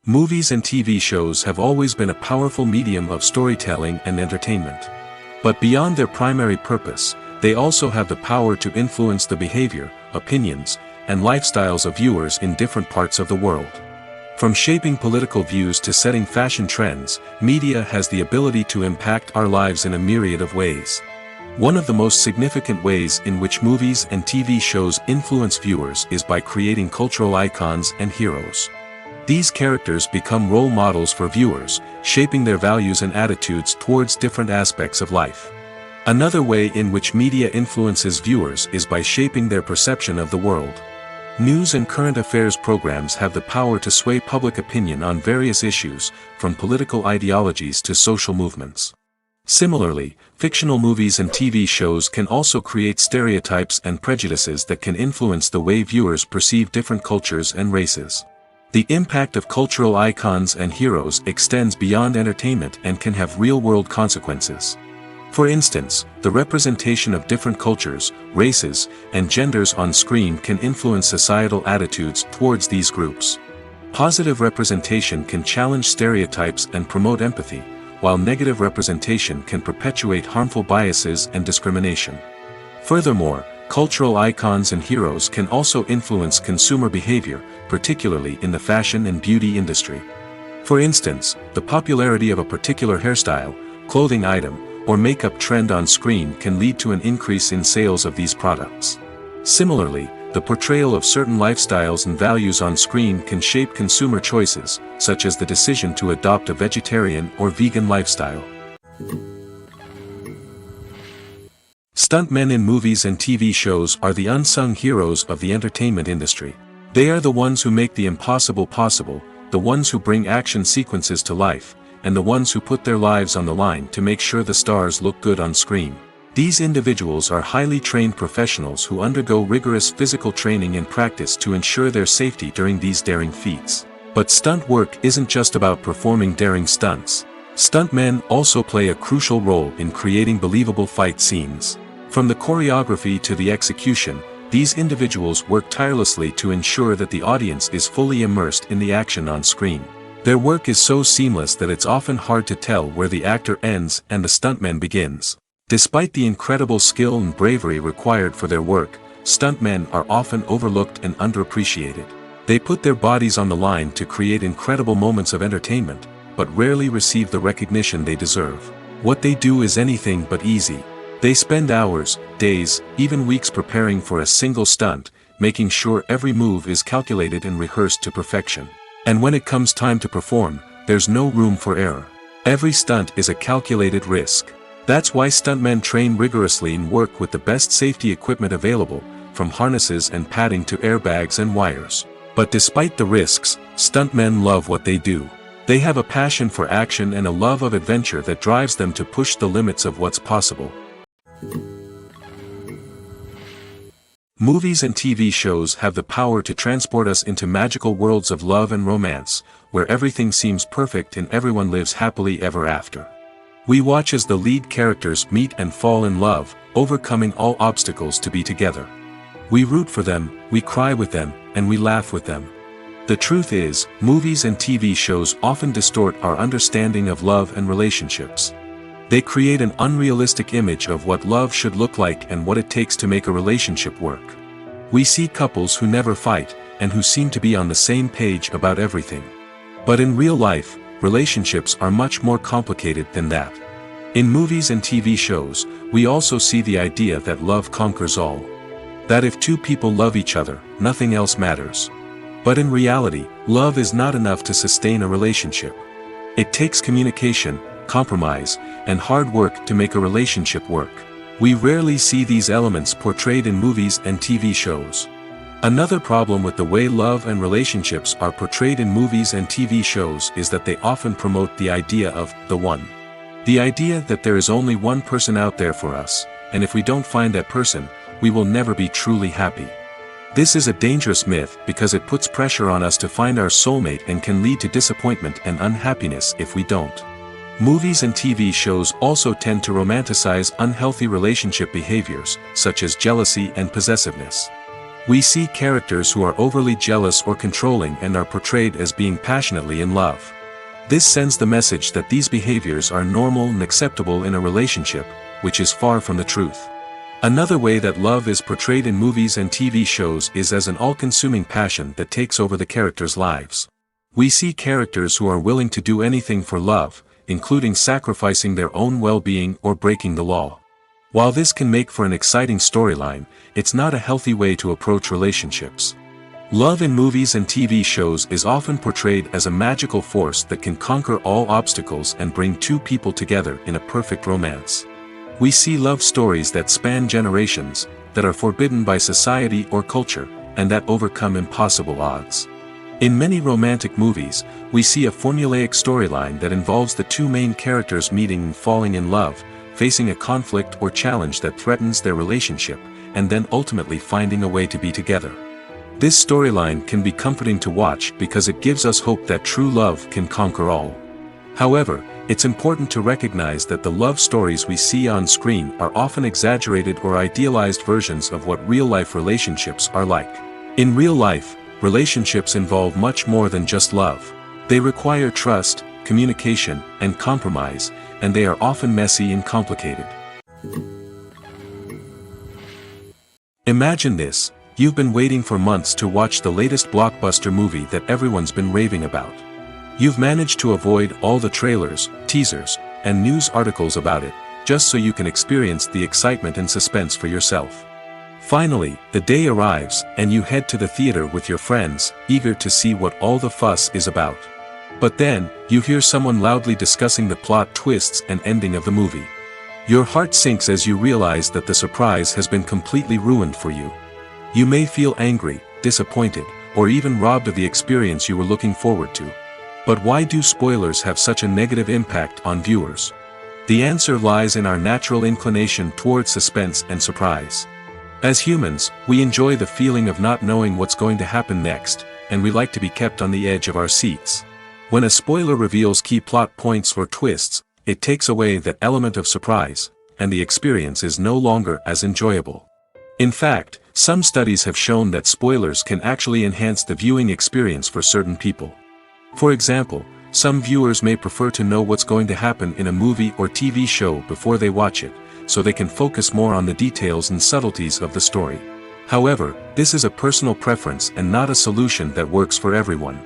S1: Movies and TV shows have always been a powerful medium of storytelling and entertainment. But beyond their primary purpose, they also have the power to influence the behavior, opinions, and lifestyles of viewers in different parts of the world. From shaping political views to setting fashion trends, media has the ability to impact our lives in a myriad of ways. One of the most significant ways in which movies and TV shows influence viewers is by creating cultural icons and heroes. These characters become role models for viewers, shaping their values and attitudes towards different aspects of life. Another way in which media influences viewers is by shaping their perception of the world. News and current affairs programs have the power to sway public opinion on various issues, from political ideologies to social movements. Similarly, fictional movies and TV shows can also create stereotypes and prejudices that can influence the way viewers perceive different cultures and races. The impact of cultural icons and heroes extends beyond entertainment and can have real-world consequences. For instance, the representation of different cultures, races, and genders on screen can influence societal attitudes towards these groups. Positive representation can challenge stereotypes and promote empathy, while negative representation can perpetuate harmful biases and discrimination. Furthermore, cultural icons and heroes can also influence consumer behavior, particularly in the fashion and beauty industry. For instance, the popularity of a particular hairstyle, clothing item, or makeup trend on screen can lead to an increase in sales of these products. Similarly, the portrayal of certain lifestyles and values on screen can shape consumer choices, such as the decision to adopt a vegetarian or vegan lifestyle. Stuntmen in movies and TV shows are the unsung heroes of the entertainment industry. They are the ones who make the impossible possible, the ones who bring action sequences to life, and the ones who put their lives on the line to make sure the stars look good on screen. These individuals are highly trained professionals who undergo rigorous physical training and practice to ensure their safety during these daring feats. But stunt work isn't just about performing daring stunts. Stuntmen also play a crucial role in creating believable fight scenes. From the choreography to the execution, these individuals work tirelessly to ensure that the audience is fully immersed in the action on screen. Their work is so seamless that it's often hard to tell where the actor ends and the stuntman begins. Despite the incredible skill and bravery required for their work, stuntmen are often overlooked and underappreciated. They put their bodies on the line to create incredible moments of entertainment, but rarely receive the recognition they deserve. What they do is anything but easy. They spend hours, days, even weeks preparing for a single stunt, making sure every move is calculated and rehearsed to perfection. And when it comes time to perform, there's no room for error. Every stunt is a calculated risk. That's why stuntmen train rigorously and work with the best safety equipment available, from harnesses and padding to airbags and wires. But despite the risks, stuntmen love what they do. They have a passion for action and a love of adventure that drives them to push the limits of what's possible. Movies and TV shows have the power to transport us into magical worlds of love and romance, where everything seems perfect and everyone lives happily ever after. We watch as the lead characters meet and fall in love, overcoming all obstacles to be together. We root for them, we cry with them, and we laugh with them. The truth is, movies and TV shows often distort our understanding of love and relationships. They create an unrealistic image of what love should look like and what it takes to make a relationship work. We see couples who never fight, and who seem to be on the same page about everything. But in real life, relationships are much more complicated than that. In movies and TV shows, we also see the idea that love conquers all. That if two people love each other, nothing else matters. But in reality, love is not enough to sustain a relationship. It takes communication, compromise, and hard work to make a relationship work. We rarely see these elements portrayed in movies and TV shows. Another problem with the way love and relationships are portrayed in movies and TV shows is that they often promote the idea of the one. The idea that there is only one person out there for us, and if we don't find that person, we will never be truly happy. This is a dangerous myth because it puts pressure on us to find our soulmate and can lead to disappointment and unhappiness if we don't. Movies and TV shows also tend to romanticize unhealthy relationship behaviors, such as jealousy and possessiveness. We see characters who are overly jealous or controlling and are portrayed as being passionately in love. This sends the message that these behaviors are normal and acceptable in a relationship, which is far from the truth. Another way that love is portrayed in movies and TV shows is as an all-consuming passion that takes over the characters' lives. We see characters who are willing to do anything for love, including sacrificing their own well-being or breaking the law. While this can make for an exciting storyline, it's not a healthy way to approach relationships. Love in movies and TV shows is often portrayed as a magical force that can conquer all obstacles and bring two people together in a perfect romance. We see love stories that span generations, that are forbidden by society or culture, and that overcome impossible odds. In many romantic movies, we see a formulaic storyline that involves the two main characters meeting and falling in love, facing a conflict or challenge that threatens their relationship, and then ultimately finding a way to be together. This storyline can be comforting to watch because it gives us hope that true love can conquer all. However, it's important to recognize that the love stories we see on screen are often exaggerated or idealized versions of what real-life relationships are like. In real life, relationships involve much more than just love. They require trust, communication, and compromise, and they are often messy and complicated. Imagine this: you've been waiting for months to watch the latest blockbuster movie that everyone's been raving about. You've managed to avoid all the trailers, teasers, and news articles about it, just so you can experience the excitement and suspense for yourself. Finally, the day arrives, and you head to the theater with your friends, eager to see what all the fuss is about. But then, you hear someone loudly discussing the plot twists and ending of the movie. Your heart sinks as you realize that the surprise has been completely ruined for you. You may feel angry, disappointed, or even robbed of the experience you were looking forward to. But why do spoilers have such a negative impact on viewers? The answer lies in our natural inclination toward suspense and surprise. As humans, we enjoy the feeling of not knowing what's going to happen next, and we like to be kept on the edge of our seats. When a spoiler reveals key plot points or twists, it takes away that element of surprise, and the experience is no longer as enjoyable. In fact, some studies have shown that spoilers can actually enhance the viewing experience for certain people. For example, some viewers may prefer to know what's going to happen in a movie or TV show before they watch it, so they can focus more on the details and subtleties of the story. However, this is a personal preference and not a solution that works for everyone.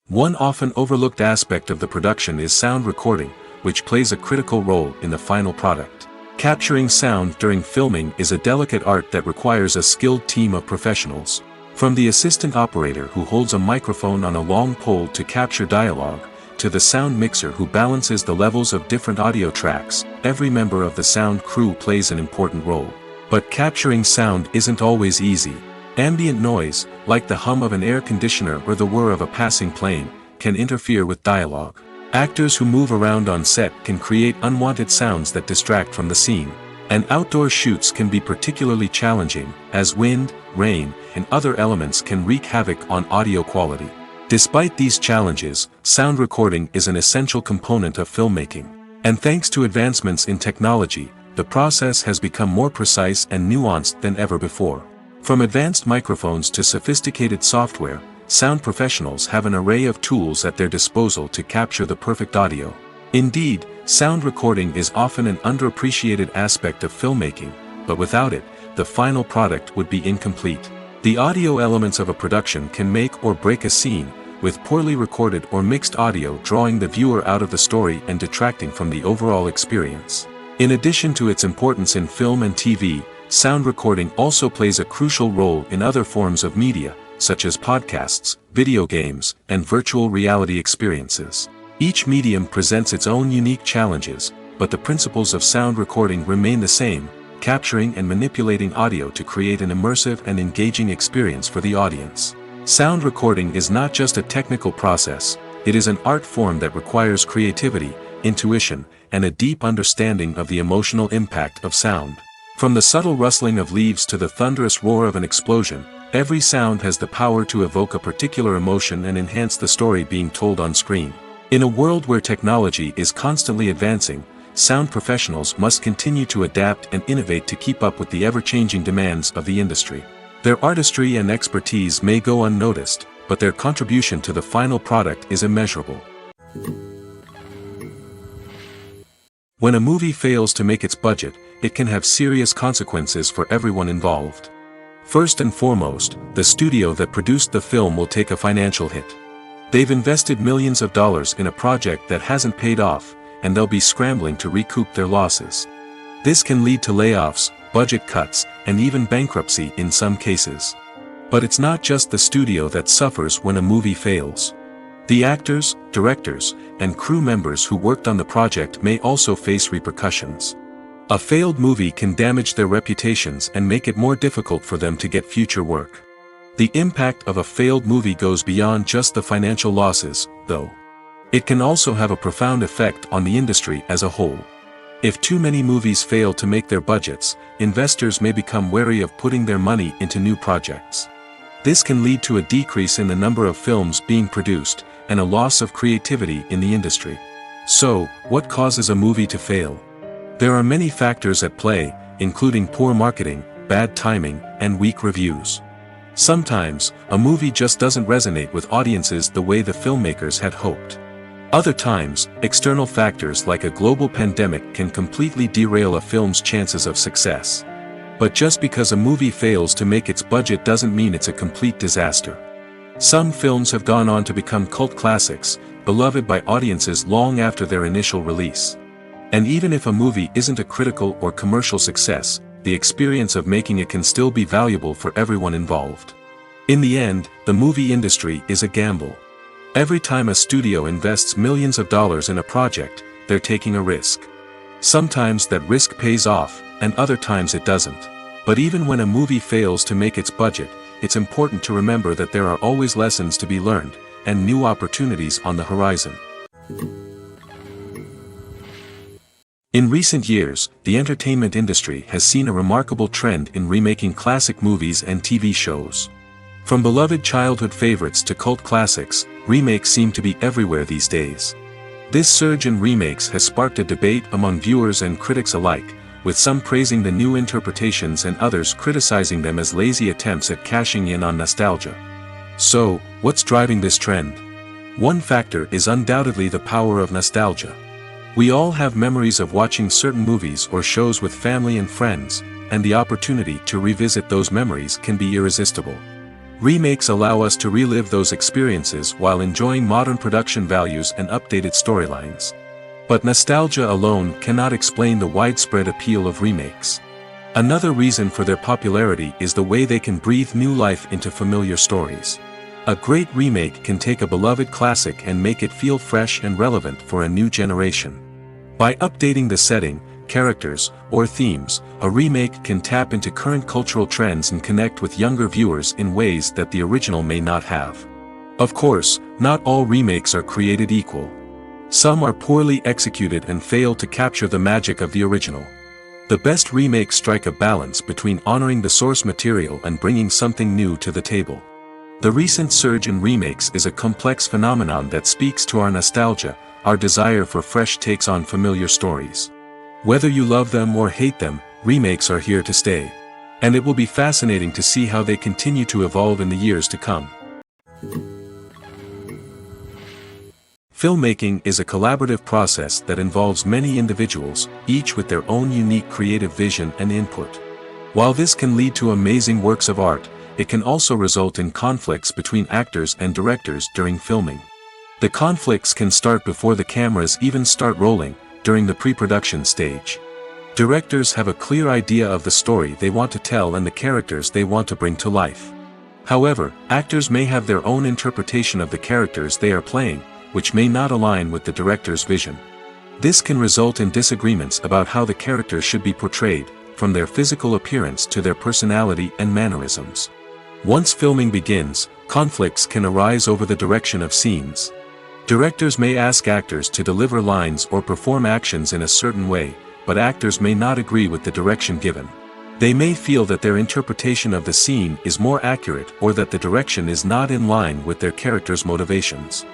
S1: One often overlooked aspect of the production is sound recording, which plays a critical role in the final product. Capturing sound during filming is a delicate art that requires a skilled team of professionals. From the assistant operator who holds a microphone on a long pole to capture dialogue, to the sound mixer who balances the levels of different audio tracks, every member of the sound crew plays an important role. But capturing sound isn't always easy. Ambient noise, like the hum of an air conditioner or the whir of a passing plane, can interfere with dialogue. Actors who move around on set can create unwanted sounds that distract from the scene. And outdoor shoots can be particularly challenging, as wind, rain, and other elements can wreak havoc on audio quality. Despite these challenges, sound recording is an essential component of filmmaking. And thanks to advancements in technology, the process has become more precise and nuanced than ever before. From advanced microphones to sophisticated software, sound professionals have an array of tools at their disposal to capture the perfect audio. Indeed, sound recording is often an underappreciated aspect of filmmaking, but without it, the final product would be incomplete. The audio elements of a production can make or break a scene, with poorly recorded or mixed audio drawing the viewer out of the story and detracting from the overall experience. In addition to its importance in film and TV, sound recording also plays a crucial role in other forms of media, such as podcasts, video games, and virtual reality experiences. Each medium presents its own unique challenges, but the principles of sound recording remain the same, capturing and manipulating audio to create an immersive and engaging experience for the audience. Sound recording is not just a technical process, it is an art form that requires creativity, intuition, and a deep understanding of the emotional impact of sound. From the subtle rustling of leaves to the thunderous roar of an explosion, every sound has the power to evoke a particular emotion and enhance the story being told on screen. In a world where technology is constantly advancing, sound professionals must continue to adapt and innovate to keep up with the ever-changing demands of the industry. Their artistry and expertise may go unnoticed, but their contribution to the final product is immeasurable. When a movie fails to make its budget, it can have serious consequences for everyone involved. First and foremost, the studio that produced the film will take a financial hit. They've invested millions of dollars in a project that hasn't paid off, and they'll be scrambling to recoup their losses. This can lead to layoffs, budget cuts, and even bankruptcy in some cases. But it's not just the studio that suffers when a movie fails. The actors, directors, and crew members who worked on the project may also face repercussions. A failed movie can damage their reputations and make it more difficult for them to get future work. The impact of a failed movie goes beyond just the financial losses, though. It can also have a profound effect on the industry as a whole. If too many movies fail to make their budgets, investors may become wary of putting their money into new projects. This can lead to a decrease in the number of films being produced, and a loss of creativity in the industry. So, what causes a movie to fail? There are many factors at play, including poor marketing, bad timing, and weak reviews. Sometimes, a movie just doesn't resonate with audiences the way the filmmakers had hoped. Other times, external factors like a global pandemic can completely derail a film's chances of success. But just because a movie fails to make its budget doesn't mean it's a complete disaster. Some films have gone on to become cult classics, beloved by audiences long after their initial release. And even if a movie isn't a critical or commercial success, the experience of making it can still be valuable for everyone involved. In the end, the movie industry is a gamble. Every time a studio invests millions of dollars in a project, they're taking a risk. Sometimes that risk pays off, and other times it doesn't. But even when a movie fails to make its budget, it's important to remember that there are always lessons to be learned, and new opportunities on the horizon. In recent years, the entertainment industry has seen a remarkable trend in remaking classic movies and TV shows. From beloved childhood favorites to cult classics, remakes seem to be everywhere these days. This surge in remakes has sparked a debate among viewers and critics alike, with some praising the new interpretations and others criticizing them as lazy attempts at cashing in on nostalgia. So, what's driving this trend? One factor is undoubtedly the power of nostalgia. We all have memories of watching certain movies or shows with family and friends, and the opportunity to revisit those memories can be irresistible. Remakes allow us to relive those experiences while enjoying modern production values and updated storylines. But nostalgia alone cannot explain the widespread appeal of remakes. Another reason for their popularity is the way they can breathe new life into familiar stories. A great remake can take a beloved classic and make it feel fresh and relevant for a new generation. By updating the setting, characters, or themes, a remake can tap into current cultural trends and connect with younger viewers in ways that the original may not have. Of course, not all remakes are created equal. Some are poorly executed and fail to capture the magic of the original. The best remakes strike a balance between honoring the source material and bringing something new to the table. The recent surge in remakes is a complex phenomenon that speaks to our nostalgia, our desire for fresh takes on familiar stories. Whether you love them or hate them, remakes are here to stay. And it will be fascinating to see how they continue to evolve in the years to come. Filmmaking is a collaborative process that involves many individuals, each with their own unique creative vision and input. While this can lead to amazing works of art, it can also result in conflicts between actors and directors during filming. The conflicts can start before the cameras even start rolling, during the pre-production stage. Directors have a clear idea of the story they want to tell and the characters they want to bring to life. However, actors may have their own interpretation of the characters they are playing, which may not align with the director's vision. This can result in disagreements about how the characters should be portrayed, from their physical appearance to their personality and mannerisms. Once filming begins, conflicts can arise over the direction of scenes. Directors may ask actors to deliver lines or perform actions in a certain way, but actors may not agree with the direction given. They may feel that their interpretation of the scene is more accurate or that the direction is not in line with their character's motivations.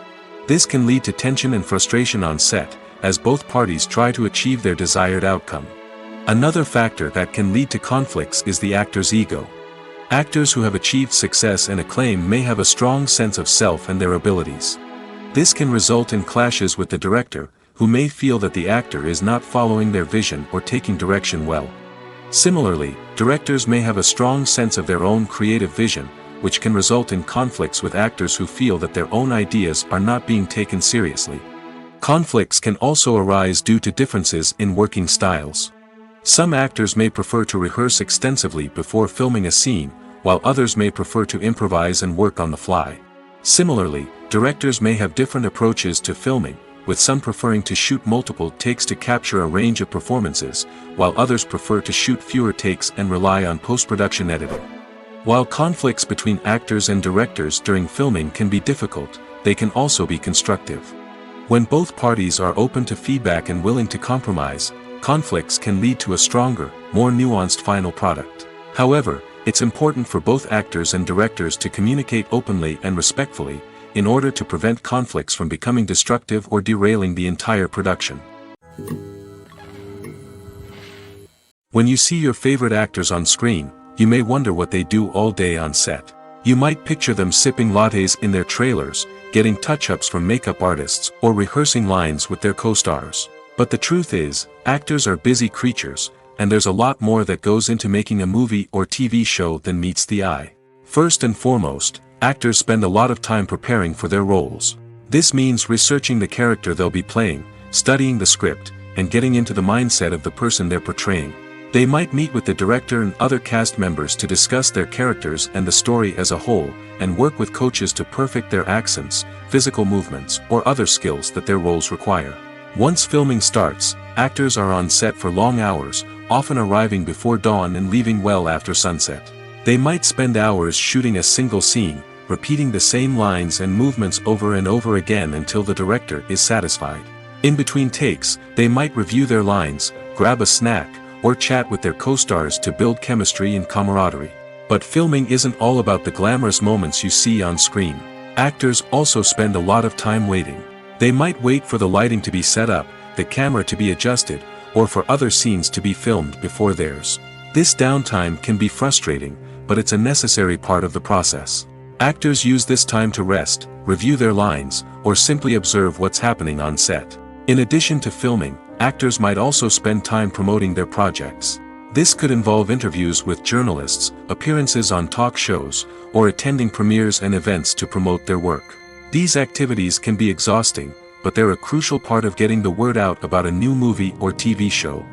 S1: This can lead to tension and frustration on set, as both parties try to achieve their desired outcome. Another factor that can lead to conflicts is the actor's ego. Actors who have achieved success and acclaim may have a strong sense of self and their abilities. This can result in clashes with the director, who may feel that the actor is not following their vision or taking direction well. Similarly, directors may have a strong sense of their own creative vision, which can result in conflicts with actors who feel that their own ideas are not being taken seriously. Conflicts can also arise due to differences in working styles. Some actors may prefer to rehearse extensively before filming a scene, while others may prefer to improvise and work on the fly. Similarly, directors may have different approaches to filming, with some preferring to shoot multiple takes to capture a range of performances, while others prefer to shoot fewer takes and rely on post-production editing. While conflicts between actors and directors during filming can be difficult, they can also be constructive. When both parties are open to feedback and willing to compromise, conflicts can lead to a stronger, more nuanced final product. However, it's important for both actors and directors to communicate openly and respectfully, in order to prevent conflicts from becoming destructive or derailing the entire production. When you see your favorite actors on screen, you may wonder what they do all day on set. You might picture them sipping lattes in their trailers, getting touch-ups from makeup artists, or rehearsing lines with their co-stars. But the truth is, actors are busy creatures, and there's a lot more that goes into making a movie or TV show than meets the eye. First and foremost, actors spend a lot of time preparing for their roles. This means researching the character they'll be playing, studying the script, and getting into the mindset of the person they're portraying. They might meet with the director and other cast members to discuss their characters and the story as a whole, and work with coaches to perfect their accents, physical movements, or other skills that their roles require. Once filming starts, actors are on set for long hours, often arriving before dawn and leaving well after sunset. They might spend hours shooting a single scene, repeating the same lines and movements over and over again until the director is satisfied. In between takes, they might review their lines, grab a snack, or chat with their co-stars to build chemistry and camaraderie. But filming isn't all about the glamorous moments you see on screen. Actors also spend a lot of time waiting. They might wait for the lighting to be set up, the camera to be adjusted, or for other scenes to be filmed before theirs. This downtime can be frustrating, but it's a necessary part of the process. Actors use this time to rest, review their lines, or simply observe what's happening on set. In addition to filming, actors might also spend time promoting their projects. This could involve interviews with journalists, appearances on talk shows, or attending premieres and events to promote their work. These activities can be exhausting, but they're a crucial part of getting the word out about a new movie or TV show.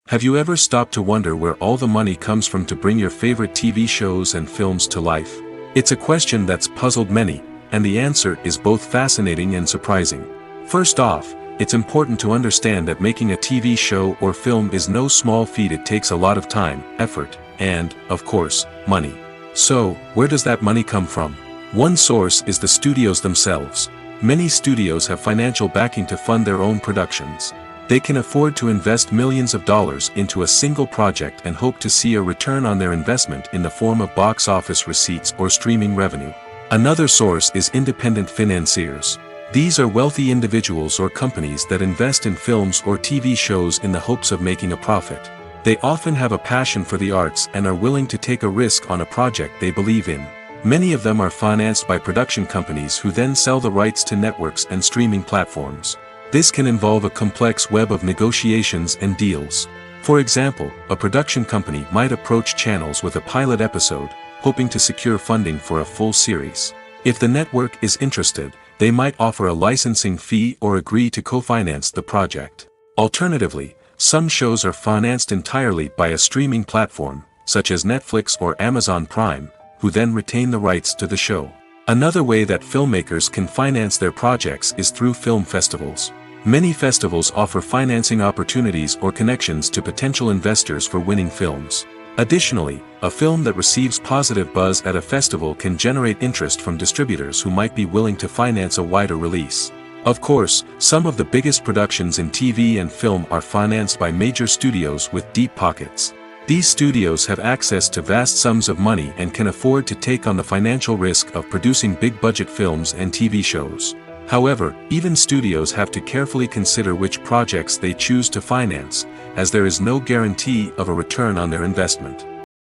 S1: Have you ever stopped to wonder where all the money comes from to bring your favorite TV shows and films to life? It's a question that's puzzled many, and the answer is both fascinating and surprising. First off, it's important to understand that making a TV show or film is no small feat. It takes a lot of time, effort, and, of course, money. So, where does that money come from? One source is the studios themselves. Many studios have financial backing to fund their own productions. They can afford to invest millions of dollars into a single project and hope to see a return on their investment in the form of box office receipts or streaming revenue. Another source is independent financiers. These are wealthy individuals or companies that invest in films or TV shows in the hopes of making a profit. They often have a passion for the arts and are willing to take a risk on a project they believe in. Many of them are financed by production companies who then sell the rights to networks and streaming platforms. This can involve a complex web of negotiations and deals. For example, a production company might approach channels with a pilot episode, hoping to secure funding for a full series. If the network is interested, they might offer a licensing fee or agree to co-finance the project. Alternatively, some shows are financed entirely by a streaming platform, such as Netflix or Amazon Prime, who then retain the rights to the show. Another way that filmmakers can finance their projects is through film festivals. Many festivals offer financing opportunities or connections to potential investors for winning films. Additionally, a film that receives positive buzz at a festival can generate interest from distributors who might be willing to finance a wider release. Of course, some of the biggest productions in TV and film are financed by major studios with deep pockets. These studios have access to vast sums of money and can afford to take on the financial risk of producing big-budget films and TV shows. However, even studios have to carefully consider which projects they choose to finance, as there is no guarantee of a return on their investment.